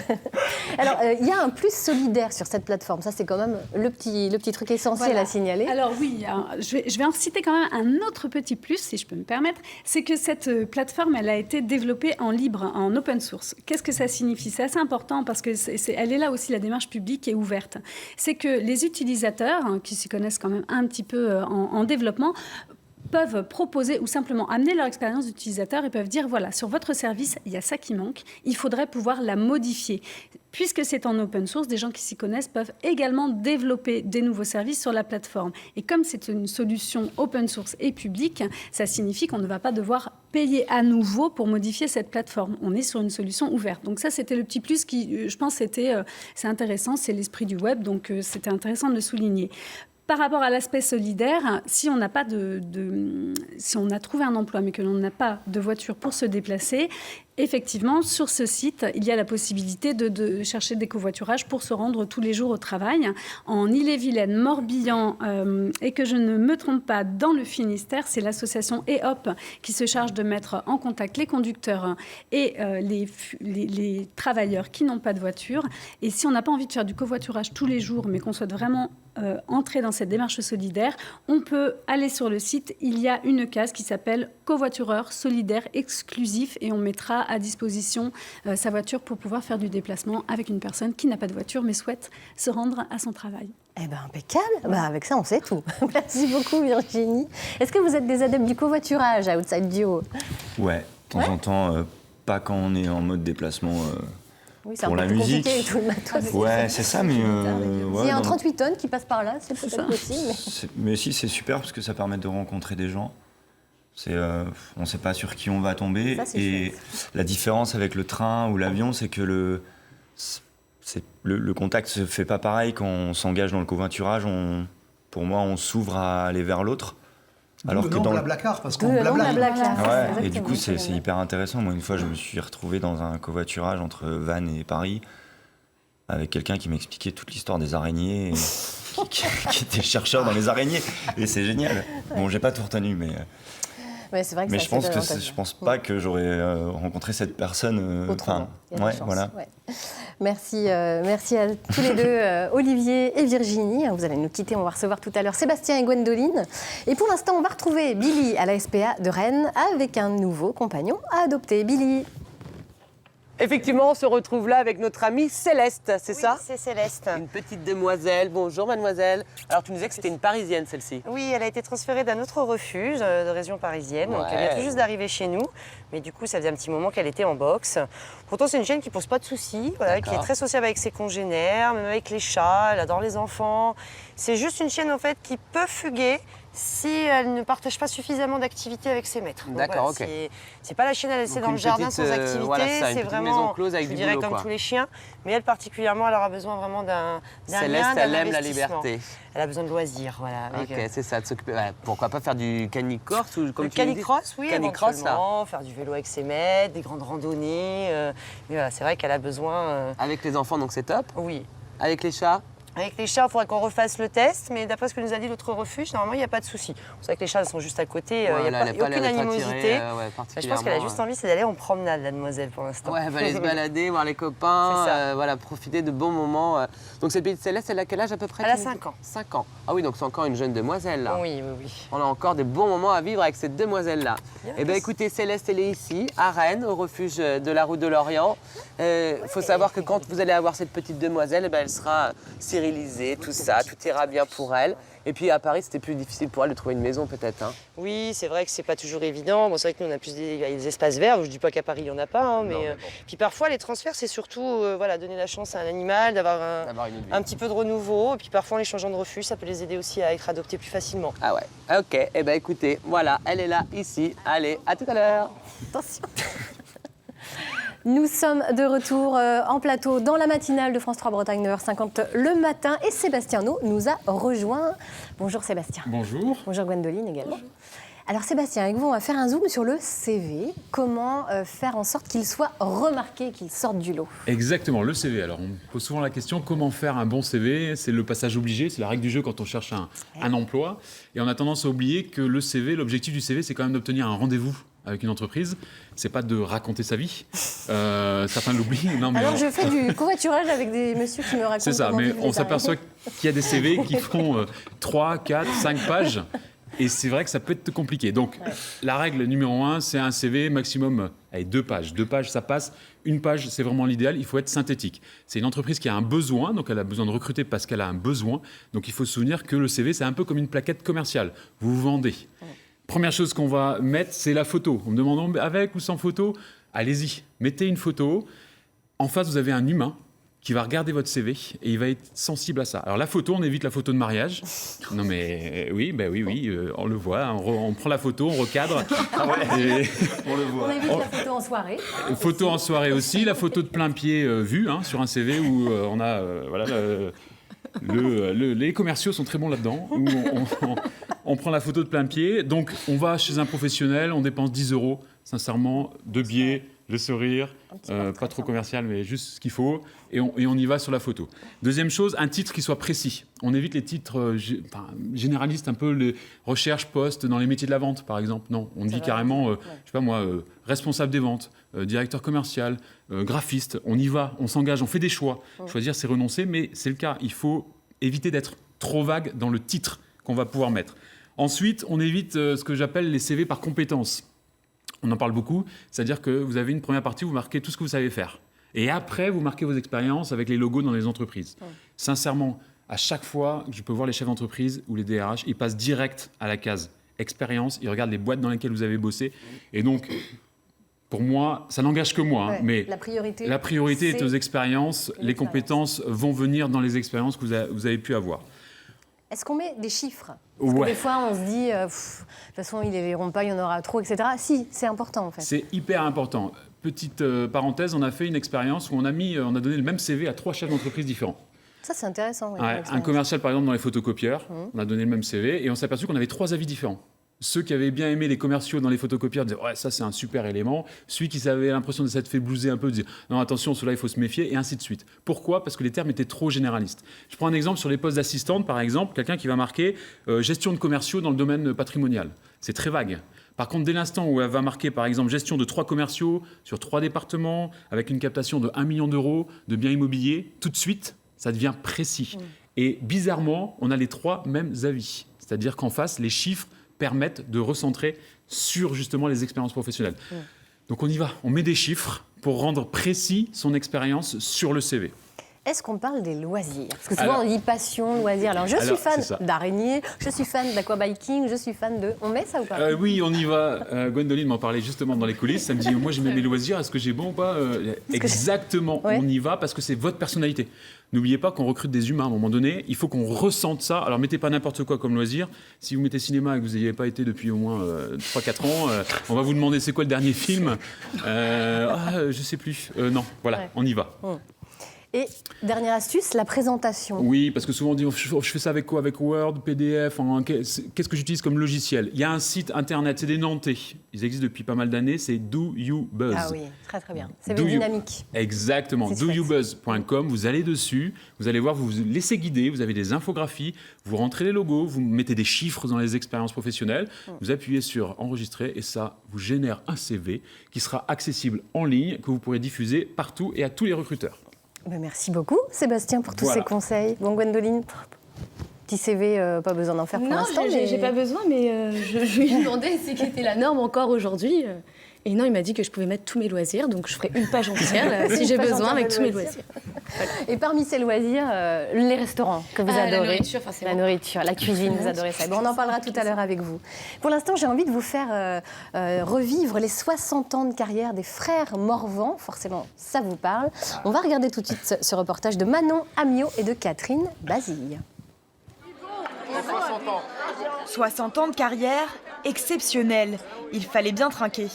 Alors, il y a un plus solidaire sur cette plateforme. Ça, c'est quand même le petit truc essentiel à signaler. Alors oui, je vais en citer quand même un autre petit plus, si je peux me permettre. C'est que cette plateforme, elle a été développée en libre, en open source. Qu'est-ce que ça signifie ? C'est assez important parce que elle est là aussi, la démarche publique est ouverte. C'est que les utilisateurs, qui s'y connaissent quand même un petit peu en développement, peuvent proposer ou simplement amener leur expérience d'utilisateur et peuvent dire, voilà, sur votre service, il y a ça qui manque, il faudrait pouvoir la modifier. Puisque c'est en open source, des gens qui s'y connaissent peuvent également développer des nouveaux services sur la plateforme. Et comme c'est une solution open source et publique, ça signifie qu'on ne va pas devoir payer à nouveau pour modifier cette plateforme. On est sur une solution ouverte. Donc ça, c'était le petit plus qui, je pense, c'est intéressant, c'est l'esprit du web, donc c'était intéressant de le souligner. Par rapport à l'aspect solidaire, si on n'a pas si on a trouvé un emploi mais que l'on n'a pas de voiture pour se déplacer, effectivement, sur ce site, il y a la possibilité de chercher des covoiturages pour se rendre tous les jours au travail. En Ille-et-Vilaine, Morbihan, et que je ne me trompe pas, dans le Finistère, c'est l'association EHOP qui se charge de mettre en contact les conducteurs et les travailleurs qui n'ont pas de voiture. Et si on n'a pas envie de faire du covoiturage tous les jours, mais qu'on souhaite vraiment entrer dans cette démarche solidaire, on peut aller sur le site. Il y a une case qui s'appelle covoitureur solidaire exclusif et on mettra à disposition sa voiture pour pouvoir faire du déplacement avec une personne qui n'a pas de voiture mais souhaite se rendre à son travail. Eh bien, impeccable. Avec ça, on sait tout. Merci beaucoup, Virginie. Est-ce que vous êtes des adeptes du covoiturage à Outside Duo ? Ouais, de temps en temps, pas quand on est en mode déplacement pour la musique. Et tout le matos. Ouais, c'est ça, mais... S'il y a un 38 tonnes qui passe par là, c'est peut-être possible. Mais si, c'est super parce que ça permet de rencontrer des gens. On ne sait pas sur qui on va tomber. Ça, et la différence avec le train ou l'avion, c'est que le contact ne se fait pas pareil quand on s'engage dans le covoiturage. Pour moi, on s'ouvre à aller vers l'autre. Alors le que nom dans Blablacar, parce qu'on Le nom blabla. Blablacar. Ouais, et du Exactement, coup, c'est c'est hyper intéressant. Moi, une fois, je me suis retrouvé dans un covoiturage entre Vannes et Paris avec quelqu'un qui m'expliquait toute l'histoire des araignées, et qui était chercheur dans les araignées. Et c'est génial. Bon, j'ai pas tout retenu, Ouais, c'est vrai que mais c'est je pense assez que avantageux. je pense pas que j'aurais rencontré cette personne. Autrement. Il y a de la Ouais, chance. voilà. Ouais. Merci à tous les deux, Olivier et Virginie. Vous allez nous quitter, on va recevoir tout à l'heure Sébastien et Gwendoline. Et pour l'instant, on va retrouver Billy à la SPA de Rennes avec un nouveau compagnon à adopter. Billy. Effectivement, on se retrouve là avec notre amie Céleste, c'est ça? C'est Céleste. Une petite demoiselle. Bonjour mademoiselle. Alors tu nous disais que c'était une Parisienne celle-ci. Oui, elle a été transférée d'un autre refuge de région parisienne. Donc elle vient tout juste d'arriver chez nous. Mais du coup, ça faisait un petit moment qu'elle était en box. Pourtant, c'est une chienne qui pose pas de soucis, voilà, qui est très sociable avec ses congénères, même avec les chats. Elle adore les enfants. C'est juste une chienne en fait qui peut fuguer si elle ne partage pas suffisamment d'activités avec ses maîtres. Donc, D'accord, voilà, ok. C'est pas la chienne à laisser Donc dans une le jardin petite, sans activité. voilà, ça, une c'est petite vraiment, maison close avec je du dirais boulot, comme quoi. tous les chiens. Mais elle particulièrement, elle aura besoin vraiment d'un Céleste, lien, d'un elle aime la investissement. liberté. Elle a besoin de loisirs, voilà. avec, Ok, c'est ça, de s'occuper. Ouais, pourquoi pas faire du canicross ou comme le tu le dis canicross, oui, Canicross, là. éventuellement, faire du vélo avec ses maîtres, des grandes randonnées. Mais voilà, c'est vrai qu'elle a besoin. Avec les enfants, donc c'est top. Oui. Avec les chats. Avec les chats, il faudrait qu'on refasse le test, mais d'après ce que nous a dit l'autre refuge, normalement, il n'y a pas de souci. C'est vrai que les chats sont juste à côté, il Ouais, n'y là, a, elle a pas aucune l'air d'être animosité. attirée, Je pense qu'elle a juste envie, c'est d'aller en promenade, la demoiselle, pour l'instant. Ouais, elle va aller se balader, voir les copains, C'est ça. voilà, profiter de bons moments. Donc cette petite Céleste, elle a quel âge à peu près? Elle a tu me dis 5 ans. 5 ans. Ah oui, donc c'est encore une jeune demoiselle là. Oui, oui, oui. On a encore des bons moments à vivre avec cette demoiselle-là. Bien. Eh bien, écoutez, Céleste, elle est ici, à Rennes, au refuge de la route de l'Orient. Il faut savoir que quand vous allez avoir cette petite demoiselle, eh ben, elle sera stérilisée, tout ça, tout ira bien pour elle. Et puis à Paris, c'était plus difficile pour elle de trouver une maison peut-être. Hein. Oui, c'est vrai que c'est pas toujours évident. Bon, c'est vrai que nous, on a plus des espaces verts. Je dis pas qu'à Paris, il n'y en a pas. Hein, mais puis parfois, les transferts, c'est surtout voilà, donner la chance à un animal, d'avoir Une autre vie. un petit peu de renouveau. Et puis parfois, en les changeant de refuge, ça peut les aider aussi à être adoptés plus facilement. Ah ouais, ok. Eh bien écoutez, voilà, elle est là, ici. Allez, à tout à l'heure. Attention. Nous sommes de retour en plateau dans la matinale de France 3 Bretagne, 9h50 le matin. Et Sébastien No nous a rejoint. Bonjour Sébastien. Bonjour. Bonjour Gwendoline également. Alors Sébastien, avec vous, on va faire un zoom sur le CV. Comment faire en sorte qu'il soit remarqué, qu'il sorte du lot? Exactement, le CV. Alors, on pose souvent la question, comment faire un bon CV? C'est le passage obligé, c'est la règle du jeu quand on cherche un emploi. Et on a tendance à oublier que le CV, l'objectif du CV, c'est quand même d'obtenir un rendez-vous avec une entreprise. C'est pas de raconter sa vie. Certains l'oublient. Non, mais Alors je fais du covoiturage avec des messieurs qui me racontent. c'est ça, comment mais vivent on les s'aperçoit qu'il y a des CV qui font 3, 4, 5 pages. Et c'est vrai que ça peut être compliqué. Donc, la règle numéro 1, c'est un CV maximum, 2 pages. 2 pages, ça passe. 1 page, c'est vraiment l'idéal. Il faut être synthétique. C'est une entreprise qui a un besoin, donc elle a besoin de recruter parce qu'elle a un besoin. Donc, il faut se souvenir que le CV, c'est un peu comme une plaquette commerciale. Vous vendez. Première chose qu'on va mettre, c'est la photo. En me demandant avec ou sans photo, allez-y, mettez une photo. En face, vous avez un humain qui va regarder votre CV et il va être sensible à ça. Alors la photo, on évite la photo de mariage. Non mais oui, on le voit, on prend la photo, on recadre. Et On le voit. On évite la photo en soirée. photo en soirée aussi, la photo de plein pied vue sur un CV où on a les commerciaux sont très bons là-dedans. Où on prend la photo de plein pied. Donc on va chez un professionnel, on dépense 10 €, sincèrement, de biais, le sourire, pas trop commercial, mais juste ce qu'il faut, et on y va sur la photo. Deuxième chose, un titre qui soit précis. On évite les titres généralistes, un peu les recherches, postes dans les métiers de la vente, par exemple. Non, on dit carrément, je sais pas moi, responsable des ventes, directeur commercial, graphiste. On y va, on s'engage, on fait des choix. Choisir, c'est renoncer, mais c'est le cas. Il faut éviter d'être trop vague dans le titre qu'on va pouvoir mettre. Ensuite, on évite ce que j'appelle les CV par compétences. On en parle beaucoup, c'est-à-dire que vous avez une première partie où vous marquez tout ce que vous savez faire. Et après, vous marquez vos expériences avec les logos dans les entreprises. Sincèrement, à chaque fois que je peux voir les chefs d'entreprise ou les DRH, ils passent direct à la case expérience, ils regardent les boîtes dans lesquelles vous avez bossé. Et donc, pour moi, ça n'engage que moi, mais la priorité est aux expériences. Les compétences vont venir dans les expériences que vous avez pu avoir. Est-ce qu'on met des chiffres? Parce que des fois, on se dit, de toute façon, ils ne les verront pas, il y en aura trop, etc. Si, c'est important, en fait. C'est hyper important. Petite parenthèse, on a fait une expérience où on a donné le même CV à 3 chefs d'entreprise différents. Ça, c'est intéressant. Oui, Un commercial, par exemple, dans les photocopieurs, on a donné le même CV et on s'est aperçu qu'on avait 3 avis différents. Ceux qui avaient bien aimé les commerciaux dans les photocopieurs disaient « Ouais, ça, c'est un super élément ». Celui qui avait l'impression de s'être fait blouser un peu disait « Non, attention, cela il faut se méfier », et ainsi de suite. Pourquoi ? Parce que les termes étaient trop généralistes. Je prends un exemple sur les postes d'assistante, par exemple, quelqu'un qui va marquer gestion de commerciaux dans le domaine patrimonial ». C'est très vague. Par contre, dès l'instant où elle va marquer, par exemple, gestion de 3 commerciaux sur 3 départements, avec une captation de 1 million d'euros de biens immobiliers, tout de suite, ça devient précis. Et bizarrement, on a les 3 mêmes avis. C'est-à-dire qu'en face, les chiffres permettent de recentrer sur justement les expériences professionnelles. Donc on y va, on met des chiffres pour rendre précis son expérience sur le CV. Est-ce qu'on parle des loisirs? Parce que souvent on dit passion, loisirs. Alors je suis fan d'araignées, je suis fan d'aquabiking, je suis fan de... On met ça ou pas? Oui, on y va. Gwendoline m'en parlait justement dans les coulisses. Elle me dit, moi j'ai mes loisirs, est-ce que j'ai bon ou pas? Exactement, on y va parce que c'est votre personnalité. N'oubliez pas qu'on recrute des humains à un moment donné, il faut qu'on ressente ça. Alors mettez pas n'importe quoi comme loisir. Si vous mettez cinéma et que vous n'y avez pas été depuis au moins 3-4 ans, on va vous demander c'est quoi le dernier film. Je sais plus. Non, voilà, on y va. Et dernière astuce, la présentation. Oui, parce que souvent on dit je fais ça avec quoi? Avec Word, PDF, qu'est-ce que j'utilise comme logiciel? Il y a un site internet, c'est des Nantais. Ils existent depuis pas mal d'années, c'est Do You Buzz. Ah oui, très très bien. C'est dynamique. Exactement, doyoubuzz.com, vous allez dessus, vous allez voir, vous vous laissez guider, vous avez des infographies, vous rentrez les logos, vous mettez des chiffres dans les expériences professionnelles, vous appuyez sur enregistrer et ça vous génère un CV qui sera accessible en ligne, que vous pourrez diffuser partout et à tous les recruteurs. Merci beaucoup, Sébastien, pour tous ces conseils. Bon, Gwendoline, petit CV, pas besoin d'en faire pour l'instant. Non, j'ai pas besoin, mais je lui ai demandé ce qui était la norme encore aujourd'hui. Et non, il m'a dit que je pouvais mettre tous mes loisirs, donc je ferai une page entière là, si j'ai besoin avec tous mes loisirs. Voilà. Et parmi ces loisirs, les restaurants que vous adorez. La nourriture, forcément. La nourriture, la cuisine, vous adorez ça. Bon, on en parlera tout à l'heure avec vous. Pour l'instant, j'ai envie de vous faire revivre les 60 ans de carrière des frères Morvan. Forcément, ça vous parle. On va regarder tout de suite ce reportage de Manon Amiot et de Catherine Basile. 60 ans de carrière, exceptionnelle. Il fallait bien trinquer.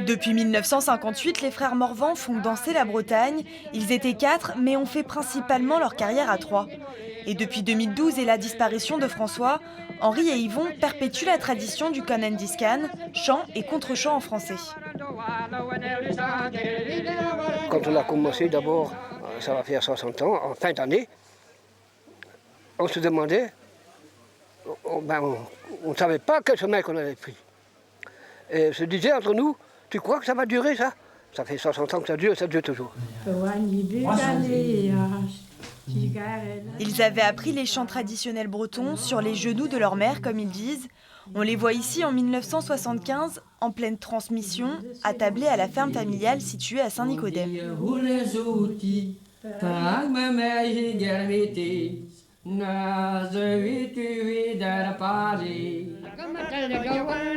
Depuis 1958, les frères Morvan font danser la Bretagne. Ils étaient 4, mais ont fait principalement leur carrière à 3. Et depuis 2012 et la disparition de François, Henri et Yvon perpétuent la tradition du Conan-Discan, chant et contre-chant en français. Quand on a commencé, d'abord, ça va faire 60 ans, en fin d'année, on se demandait, on ne savait pas quel chemin qu'on avait pris. Et on se disait entre nous, tu crois que ça va durer ça? Ça fait 60 ans que ça dure toujours. Ils avaient appris les chants traditionnels bretons sur les genoux de leur mère, comme ils disent. On les voit ici en 1975, en pleine transmission, attablés à la ferme familiale située à Saint-Nicodème.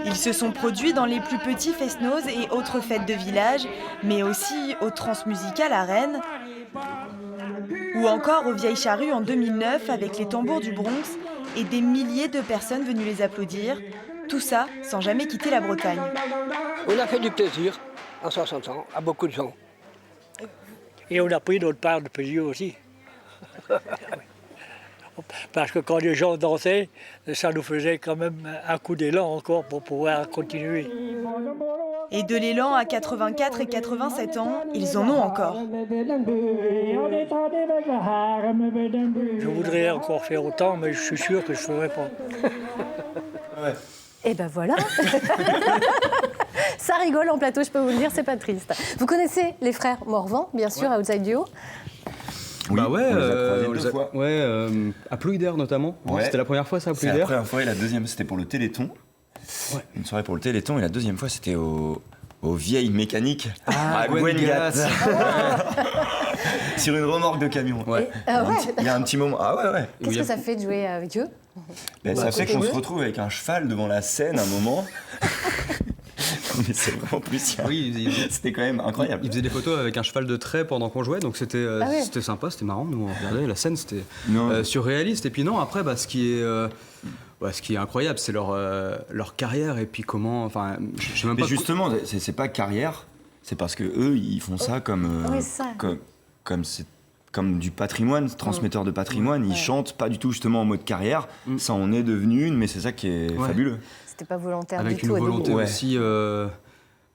Ils se sont produits dans les plus petits fest-noz et autres fêtes de village, mais aussi au Transmusical à Rennes, ou encore aux Vieilles Charrues en 2009 avec les tambours du Bronx et des milliers de personnes venues les applaudir. Tout ça sans jamais quitter la Bretagne. On a fait du plaisir en 60 ans à beaucoup de gens. Et on a pris notre part de plaisir aussi. Parce que quand les gens dansaient, ça nous faisait quand même un coup d'élan encore pour pouvoir continuer. Et de l'élan à 84 et 87 ans, ils en ont encore. Je voudrais encore faire autant, mais je suis sûr que je ne ferai pas. Ouais. Et ben voilà. Ça rigole en plateau, je peux vous le dire, c'est pas triste. Vous connaissez les frères Morvan, bien sûr, à Outside Duo? Oui, bah ouais, on les a croisés 2 fois. À Plouider notamment. Ouais. C'était la première fois ça à Plouider. C'est la première fois et la deuxième c'était pour le Téléthon. Ouais. Une soirée pour le Téléthon et la deuxième fois c'était aux vieilles mécaniques à Gwengat. Sur une remorque de camion. Ouais. Il y a un petit moment. Ah ouais. Qu'est-ce que ça fait de jouer avec eux? Ça fait qu'on se retrouve avec un cheval devant la scène un moment. Mais c'est vraiment plus. Oui, c'était quand même incroyable. Il faisait des photos avec un cheval de trait pendant qu'on jouait, donc c'était sympa, c'était marrant. Nous on regardait la scène, c'était surréaliste. Et puis non, après, ce qui est incroyable, c'est leur carrière et puis comment. Enfin, je sais même pas. Mais justement, c'est pas carrière, c'est parce que eux, ils font ça comme comme du patrimoine, transmetteur de patrimoine. Ils chantent pas du tout justement en mode carrière. Ça en est devenu une, mais c'est ça qui est fabuleux. C'était pas volontaire Avec du tout. une volonté au début. aussi,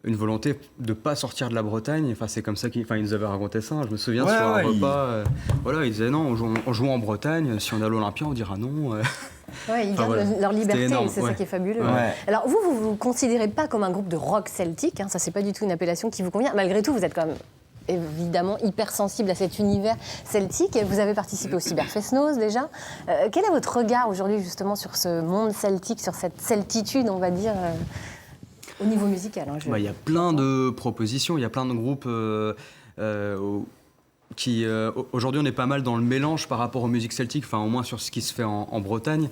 une volonté de pas sortir de la Bretagne. Enfin, c'est comme ça qu'ils nous avaient raconté ça. Je me souviens sur un repas, voilà, ils disaient non, on joue en Bretagne. Si on a l'Olympia, on dira non. Ouais, ils gardent leur liberté, énorme, c'est ça qui est fabuleux. Ouais. Alors vous considérez pas comme un groupe de rock celtique, hein, ça c'est pas du tout une appellation qui vous convient. Malgré tout, vous êtes quand même évidemment hypersensible à cet univers celtique. Vous avez participé au Cyberfestnoz déjà. Quel est votre regard aujourd'hui justement sur ce monde celtique, sur cette celtitude, on va dire, au niveau musical, hein, Il y a plein de propositions, il y a plein de groupes qui... aujourd'hui, on est pas mal dans le mélange par rapport aux musiques celtiques, enfin au moins sur ce qui se fait en Bretagne.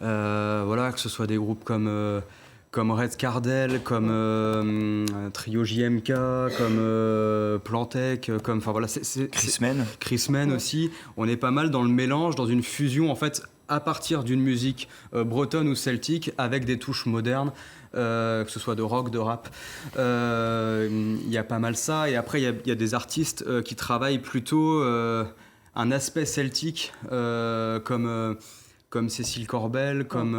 Voilà, que ce soit des groupes comme Red Cardell, comme Trio JMK, comme Plantec, comme... Enfin voilà, Chris Men aussi. On est pas mal dans le mélange, dans une fusion en fait à partir d'une musique bretonne ou celtique avec des touches modernes. Que ce soit de rock, de rap, il y a pas mal ça. Et après, il y a des artistes qui travaillent plutôt un aspect celtique, comme Cécile Corbel, comme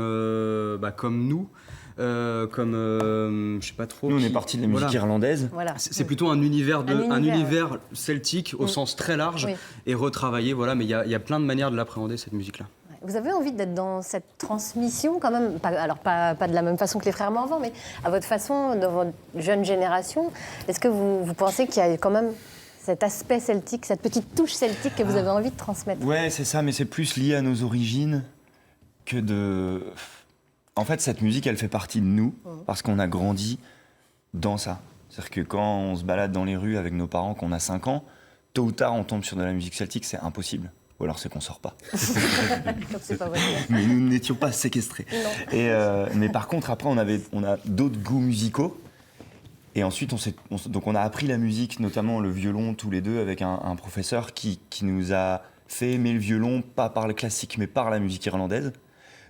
nous. Je sais pas trop. Nous, on est parti de la musique irlandaise. Voilà. C'est plutôt un univers celtique au sens très large et retravaillé. Voilà, mais il y a plein de manières de l'appréhender, cette musique-là. Vous avez envie d'être dans cette transmission quand même, pas de la même façon que les frères Morvan, mais à votre façon, dans votre jeune génération. Est-ce que vous pensez qu'il y a quand même cet aspect celtique, cette petite touche celtique que vous avez envie de transmettre? Ouais, c'est ça, mais c'est plus lié à nos origines que de... En fait, cette musique, elle fait partie de nous parce qu'on a grandi dans ça. C'est-à-dire que quand on se balade dans les rues avec nos parents, qu'on a 5 ans, tôt ou tard, on tombe sur de la musique celtique, c'est impossible. Ou alors c'est qu'on sort pas. Mais nous n'étions pas séquestrés. Mais par contre, après, on a d'autres goûts musicaux. Et ensuite, donc on a appris la musique, notamment le violon, tous les deux, avec un professeur qui nous a fait aimer le violon, pas par le classique, mais par la musique irlandaise.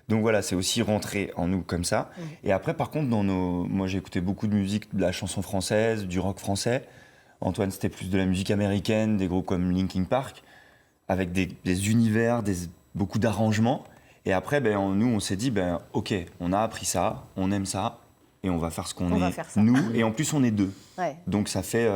Donc voilà, c'est aussi rentré en nous comme ça. Et après, par contre, moi j'ai écouté beaucoup de musique, de la chanson française, du rock français. Antoine, c'était plus de la musique américaine, des groupes comme Linkin Park, avec des univers, beaucoup d'arrangements. Et après, nous, on s'est dit, ok, on a appris ça, on aime ça, et on va faire ce qu'on est, nous. Et en plus, on est 2. Ouais. Donc ça fait...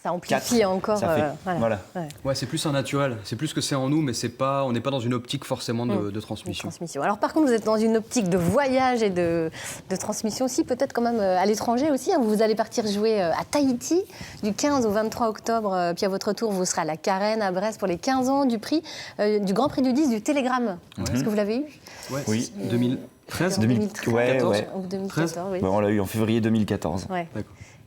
ça amplifie 4, encore. Ça fait, voilà. Ouais, c'est plus un naturel. C'est plus que c'est en nous, mais on n'est pas dans une optique forcément de transmission. Alors par contre, vous êtes dans une optique de voyage et de transmission aussi, peut-être quand même à l'étranger aussi. Hein. Vous allez partir jouer à Tahiti du 15 au 23 octobre. Puis à votre tour, vous serez à la Carène, à Brest pour les 15 ans du Grand Prix du 10 du Télégramme. Est-ce que vous l'avez eu? Oui, 2013. 2014, oui. On l'a eu en février 2014. Ouais.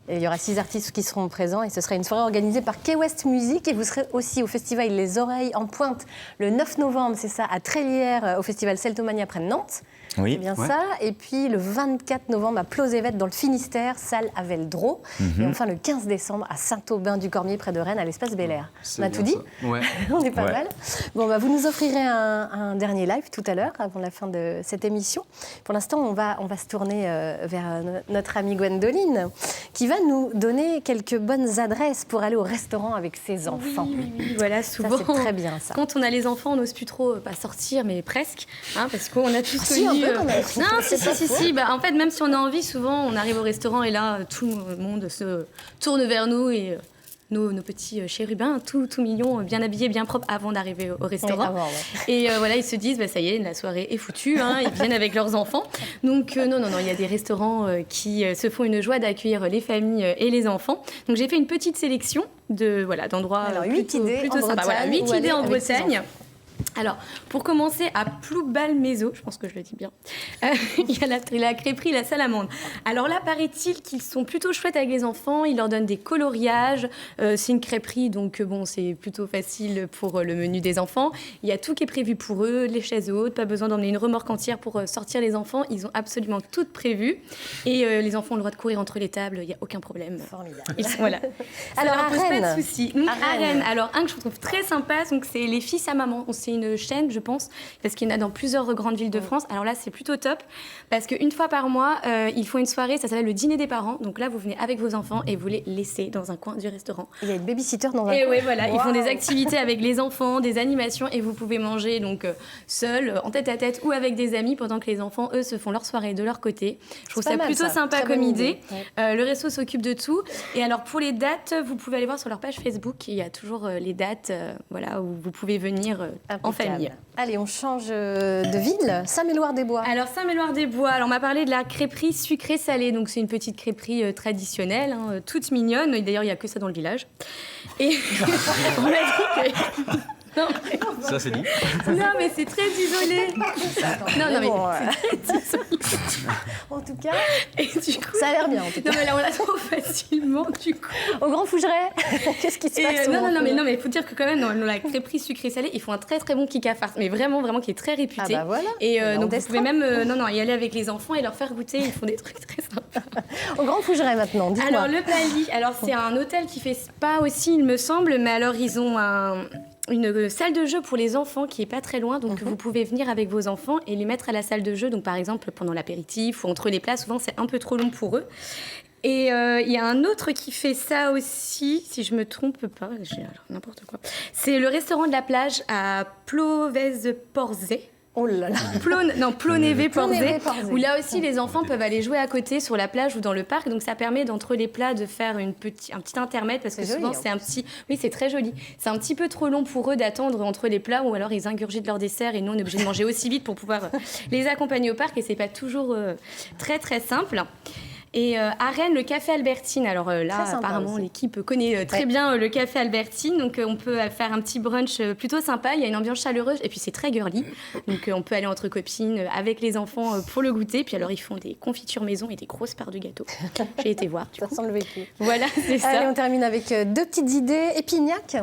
Et il y aura 6 artistes qui seront présents et ce sera une soirée organisée par Key West Music et vous serez aussi au festival Les Oreilles en Pointe le 9 novembre, c'est ça, à Trélières, au festival Celtomania près de Nantes. Oui. C'est bien ça. Et puis le 24 novembre à Plozévet dans le Finistère, salle à Veldreau. Et enfin le 15 décembre à Saint-Aubin-du-Cormier près de Rennes à l'espace Bel Air. On a tout dit. Ouais. On est pas mal. Bon, vous nous offrirez un dernier live tout à l'heure avant la fin de cette émission. Pour l'instant, on va se tourner vers notre amie Gwendoline qui va nous donner quelques bonnes adresses pour aller au restaurant avec ses enfants. Oui, voilà, souvent. Ça, c'est très bien ça. Quand on a les enfants, on n'ose plus trop pas sortir, mais presque, hein, parce qu'on a tous connu. Non, si. En fait, même si on a envie, souvent, on arrive au restaurant et là, tout le monde se tourne vers nous et nos petits chérubins, tout mignons, bien habillés, bien propres, avant d'arriver au restaurant. Et voilà, ils se disent, ça y est, la soirée est foutue, hein, ils viennent avec leurs enfants. Donc non, il y a des restaurants qui se font une joie d'accueillir les familles et les enfants. Donc j'ai fait une petite sélection d'endroits plutôt sympas. Voilà, 8 idées en Bretagne. Alors, pour commencer, à Ploubalmézo, je pense que je le dis bien, il y a la crêperie La Salamandre. Alors là, paraît-il qu'ils sont plutôt chouettes avec les enfants, ils leur donnent des coloriages, c'est une crêperie, donc c'est plutôt facile pour le menu des enfants. Il y a tout qui est prévu pour eux, les chaises hautes, pas besoin d'emmener une remorque entière pour sortir les enfants, ils ont absolument tout prévu. Et les enfants ont le droit de courir entre les tables, il n'y a aucun problème. Formidable. Voilà. Alors, ça leur pose à Rennes. pas de soucis. Donc, à Rennes, alors un que je trouve très sympa, donc, c'est les Fils à Maman. C'est une une chaîne, je pense, parce qu'il y en a dans plusieurs grandes villes de France. Alors là, c'est plutôt top, parce qu'une fois par mois, ils font une soirée, ça s'appelle le dîner des parents. Donc là, vous venez avec vos enfants et vous les laissez dans un coin du restaurant. Il y a une babysitter dans un et coin. oui, voilà, ils font des Waouh. activités avec les enfants, des animations, et vous pouvez manger donc seul, en tête à tête ou avec des amis, pendant que les enfants, eux, se font leur soirée de leur côté. Je trouve C'est pas ça mal, plutôt ça. sympa Très comme bonne idée. idée. Le resto s'occupe de tout. Et alors pour les dates, vous pouvez aller voir sur leur page Facebook. Il y a toujours les dates, voilà, où vous pouvez venir en famille. Allez, on change de ville. Saint-Méloire-des-Bois. Alors Saint-Méloire-des-Bois, alors on m'a parlé de la crêperie sucrée-salée. Donc c'est une petite crêperie traditionnelle, hein, toute mignonne. Et d'ailleurs, il n'y a que ça dans le village. Et on m'a dit que... Non, mais... Ça, c'est dit. Non, mais c'est très isolé. Non, mais c'est très isolé. En tout cas, et du coup... ça a l'air bien. En tout cas. Non, mais là, on la trouve facilement, du coup. Au Grand Fougeret, qu'est-ce qui se passe au Grand Non, mais il faut dire que quand même, dans la crêperie sucrée salée, ils font un très très bon kick à farce, mais vraiment, vraiment qui est très réputé. Ah bah voilà. Et On donc vous testera. pouvez même y aller avec les enfants et leur faire goûter. Ils font des trucs très sympas. Au Grand Fougeret maintenant, dites-moi. Alors le Pali, alors c'est un hôtel qui fait spa aussi, il me semble, mais alors ils ont une salle de jeu pour les enfants qui est pas très loin, donc vous pouvez venir avec vos enfants et les mettre à la salle de jeu. Donc par exemple pendant l'apéritif ou entre les plats, souvent c'est un peu trop long pour eux. Et il y a un autre qui fait ça aussi, si je me trompe pas, j'ai alors n'importe quoi. C'est le restaurant de la plage à Plovez-Porzay. Oh là là. Plonévé-Porzay, où là aussi les enfants peuvent aller jouer à côté sur la plage ou dans le parc. Donc ça permet d'entre les plats de faire un petit intermède, parce que C'est souvent joli, c'est un petit... Oui, c'est très joli. C'est un petit peu trop long pour eux d'attendre entre les plats, ou alors ils ingurgitent leur dessert et nous on est obligé de manger aussi vite pour pouvoir les accompagner au parc, et c'est pas toujours très très simple. Et à Rennes, le Café Albertine. Alors là, apparemment, aussi. l'équipe connaît très bien le Café Albertine. Donc on peut faire un petit brunch plutôt sympa. Il y a une ambiance chaleureuse et puis c'est très girly. Donc on peut aller entre copines avec les enfants pour le goûter. Puis alors ils font des confitures maison et des grosses parts de gâteau. J'ai été voir. Ça sent le vécu. Voilà, c'est ça. Allez, on termine avec deux petites idées. Épignac.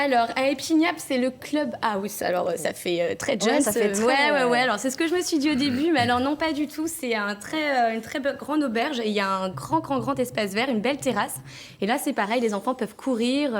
Alors, à Épinal, c'est le Club House. Alors, ça fait très jeune. Ouais, ça fait très... Ouais. Alors, c'est ce que je me suis dit au début, mais alors non, pas du tout. C'est une très grande auberge et il y a un grand espace vert, une belle terrasse. Et là, c'est pareil, les enfants peuvent courir.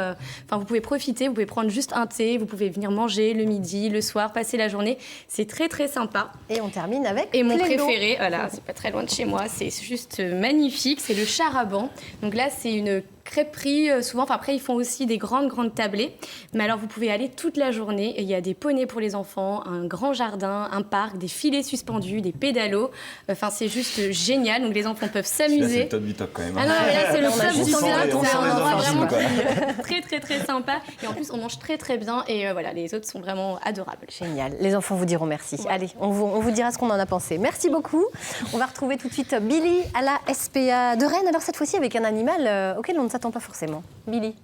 Enfin, vous pouvez profiter, vous pouvez prendre juste un thé, vous pouvez venir manger le midi, le soir, passer la journée. C'est très, très sympa. Et on termine avec Et mon Plélo. préféré, voilà, c'est pas très loin de chez moi, c'est juste magnifique, c'est le Charaban. Donc là, c'est une crêperie, souvent. Enfin, après, ils font aussi des grandes tablées. Mais alors, vous pouvez aller toute la journée. Et il y a des poneys pour les enfants, un grand jardin, un parc, des filets suspendus, des pédalos. Enfin, c'est juste génial. Donc, les enfants peuvent Là, c'est s'amuser. le top du top quand même. Ah non, mais là, c'est le On a top juste du envie de top. répondre C'est à un nos endroit enfants, vraiment quoi. très sympa. Et en plus, on mange très bien. Et voilà, les autres sont vraiment adorables. Génial. Les enfants vous diront merci. Ouais. Allez, on vous dira ce qu'on en a pensé. Merci beaucoup. On va retrouver tout de suite Billy à la SPA de Rennes. Alors, cette fois-ci, avec un animal auquel on ne s'attend pas forcément. Billy.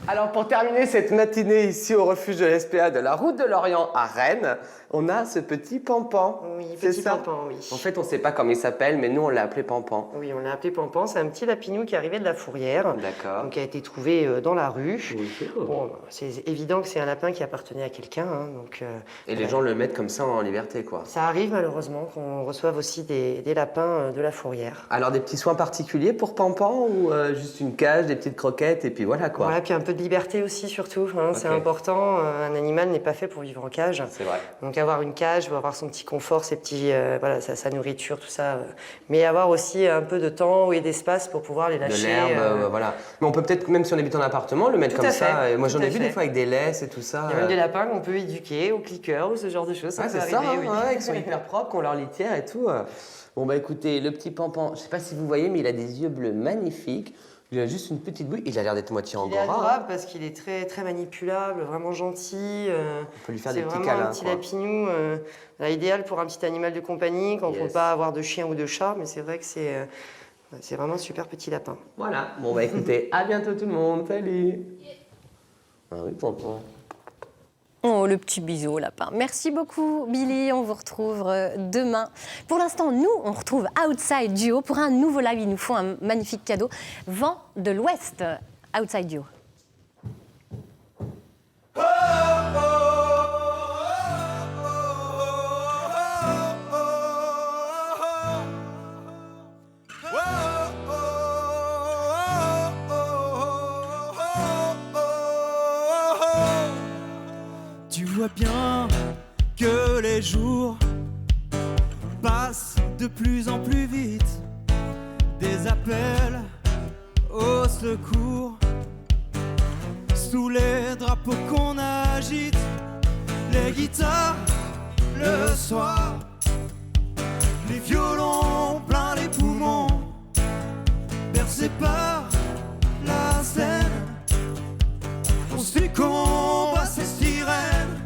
Alors pour terminer cette matinée ici au refuge de l'SPA de la route de l'Orient à Rennes, on a ce petit Pampan. Oui, c'est petit ça Pampan, oui. En fait, on ne sait pas comment il s'appelle, mais nous, on l'a appelé Pampan. Oui, on l'a appelé Pampan. C'est un petit lapinou qui est arrivé de la fourrière. D'accord. Donc, qui a été trouvé dans la rue. Oui. Bon, c'est évident que c'est un lapin qui appartenait à quelqu'un. Hein, donc, Et les gens le mettent comme ça en liberté, quoi. ça arrive malheureusement qu'on reçoive aussi des lapins de la fourrière. Alors, des petits soins particuliers pour Pampan ou juste une cage, des petites croquettes et puis voilà, quoi. Voilà, puis un peu de liberté aussi, surtout. Hein, Ok. C'est important. Un animal n'est pas fait pour vivre en cage. C'est vrai. Donc, avoir une cage, avoir son petit confort, ses petits, voilà, sa nourriture, tout ça. Mais avoir aussi un peu de temps et d'espace pour pouvoir les De lâcher. l'herbe, voilà. Mais on peut peut-être, même si on habite en appartement, le mettre Tout comme à ça. fait, Et moi, tout j'en à ai vu fait. des fois avec des laisses et tout ça. Il y a même des lapins qu'on peut éduquer au clicker ou ce genre de choses. Ah, peut c'est arriver, ça, hein, oui. ouais, qui sont hyper propres, qui ont leur litière et tout. Bon, bah écoutez, le petit Pampan, je sais pas si vous voyez, mais il a des yeux bleus magnifiques. Il a juste une petite bouille. Il a l'air d'être moitié Il est angora. adorable parce qu'il est très manipulable, vraiment gentil. On peut lui faire des petits C'est câlins. vraiment un petit quoi. lapinou, idéal pour un petit animal de compagnie quand on ne Yes. peut pas avoir de chien ou de chat. Mais c'est vrai que c'est vraiment un super petit lapin. Voilà. Bon, bah écoutez, à bientôt tout le monde. Salut. Ah oui, Pampan. Oh, le petit bisou au lapin. Merci beaucoup, Billy. On vous retrouve demain. Pour l'instant, nous, on retrouve Outside Duo pour un nouveau live. Ils nous font un magnifique cadeau. Vent de l'Ouest, Outside Duo. Tu Tu vois bien que les jours passent de plus en plus vite. Des appels au secours sous les drapeaux qu'on agite. Les guitares le soir, les violons plein les poumons, bercés par la scène. On succombe à ces sirènes.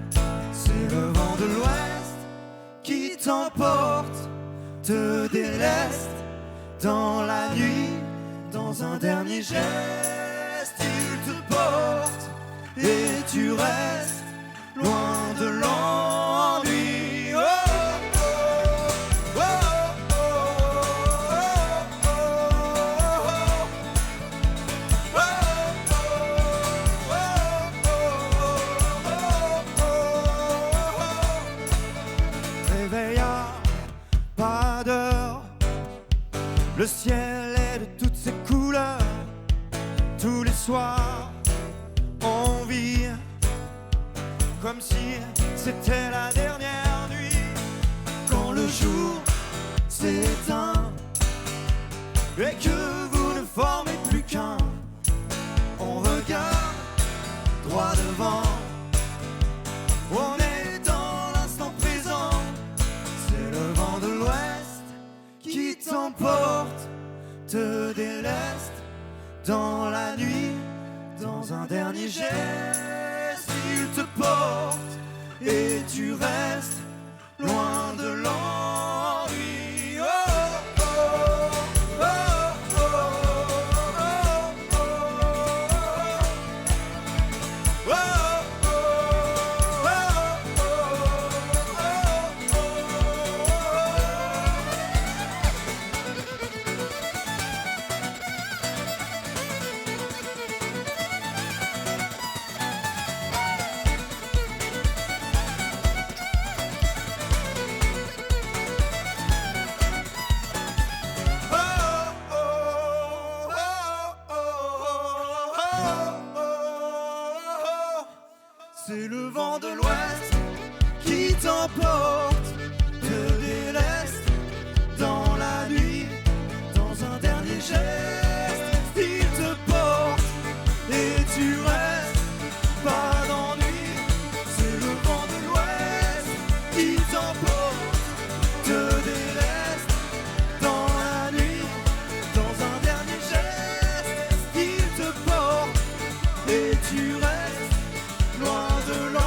C'est le vent de l'ouest qui t'emporte, te déleste dans la nuit. Dans un dernier geste, il te porte et tu restes loin de l'ennui. Oh, oh, oh, oh, oh, oh. Réveil à pas d'heure, le ciel est de toutes ses couleurs. Tous les soirs, on vit comme si c'était la dernière nuit. Quand le jour s'éteint et que vous ne formez plus qu'un, on regarde droit devant. On est dans l'instant présent. C'est le vent de l'ouest qui t'emporte, te déleste dans la nuit. Dans un dernier geste, il te porte et tu restes loin de l'ennui. Oh, oh, oh, oh, oh, oh, c'est le vent de l'ouest qui t'emporte, te déleste dans la nuit. Dans un dernier geste, il te porte et tu restes, pas d'ennui. C'est le vent de l'ouest qui t'emporte, te déleste dans la nuit. Dans un dernier geste, il te porte et tu restes loin de l'ennui.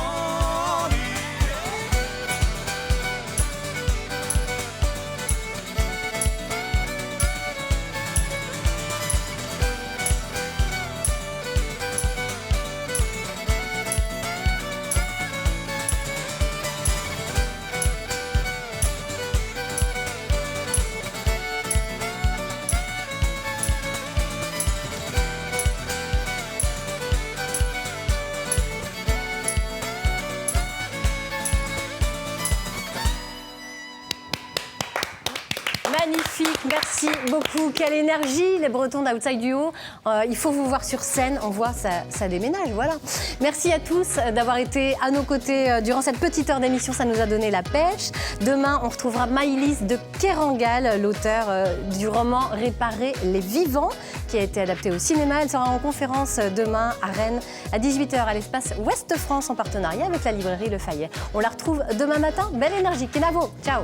Magnifique, merci beaucoup. Quelle énergie, les Bretons d'Outside Duo. Il faut vous voir sur scène, on voit, ça déménage, voilà. Merci à tous d'avoir été à nos côtés durant cette petite heure d'émission, ça nous a donné la pêche. Demain, on retrouvera Maïlis de Kerangal, l'auteur du roman Réparer les vivants, qui a été adapté au cinéma. Elle sera en conférence demain à Rennes à 18h à l'espace Ouest France en partenariat avec la librairie Le Fayet. On la retrouve demain matin. Belle énergie, Kenavo, ciao.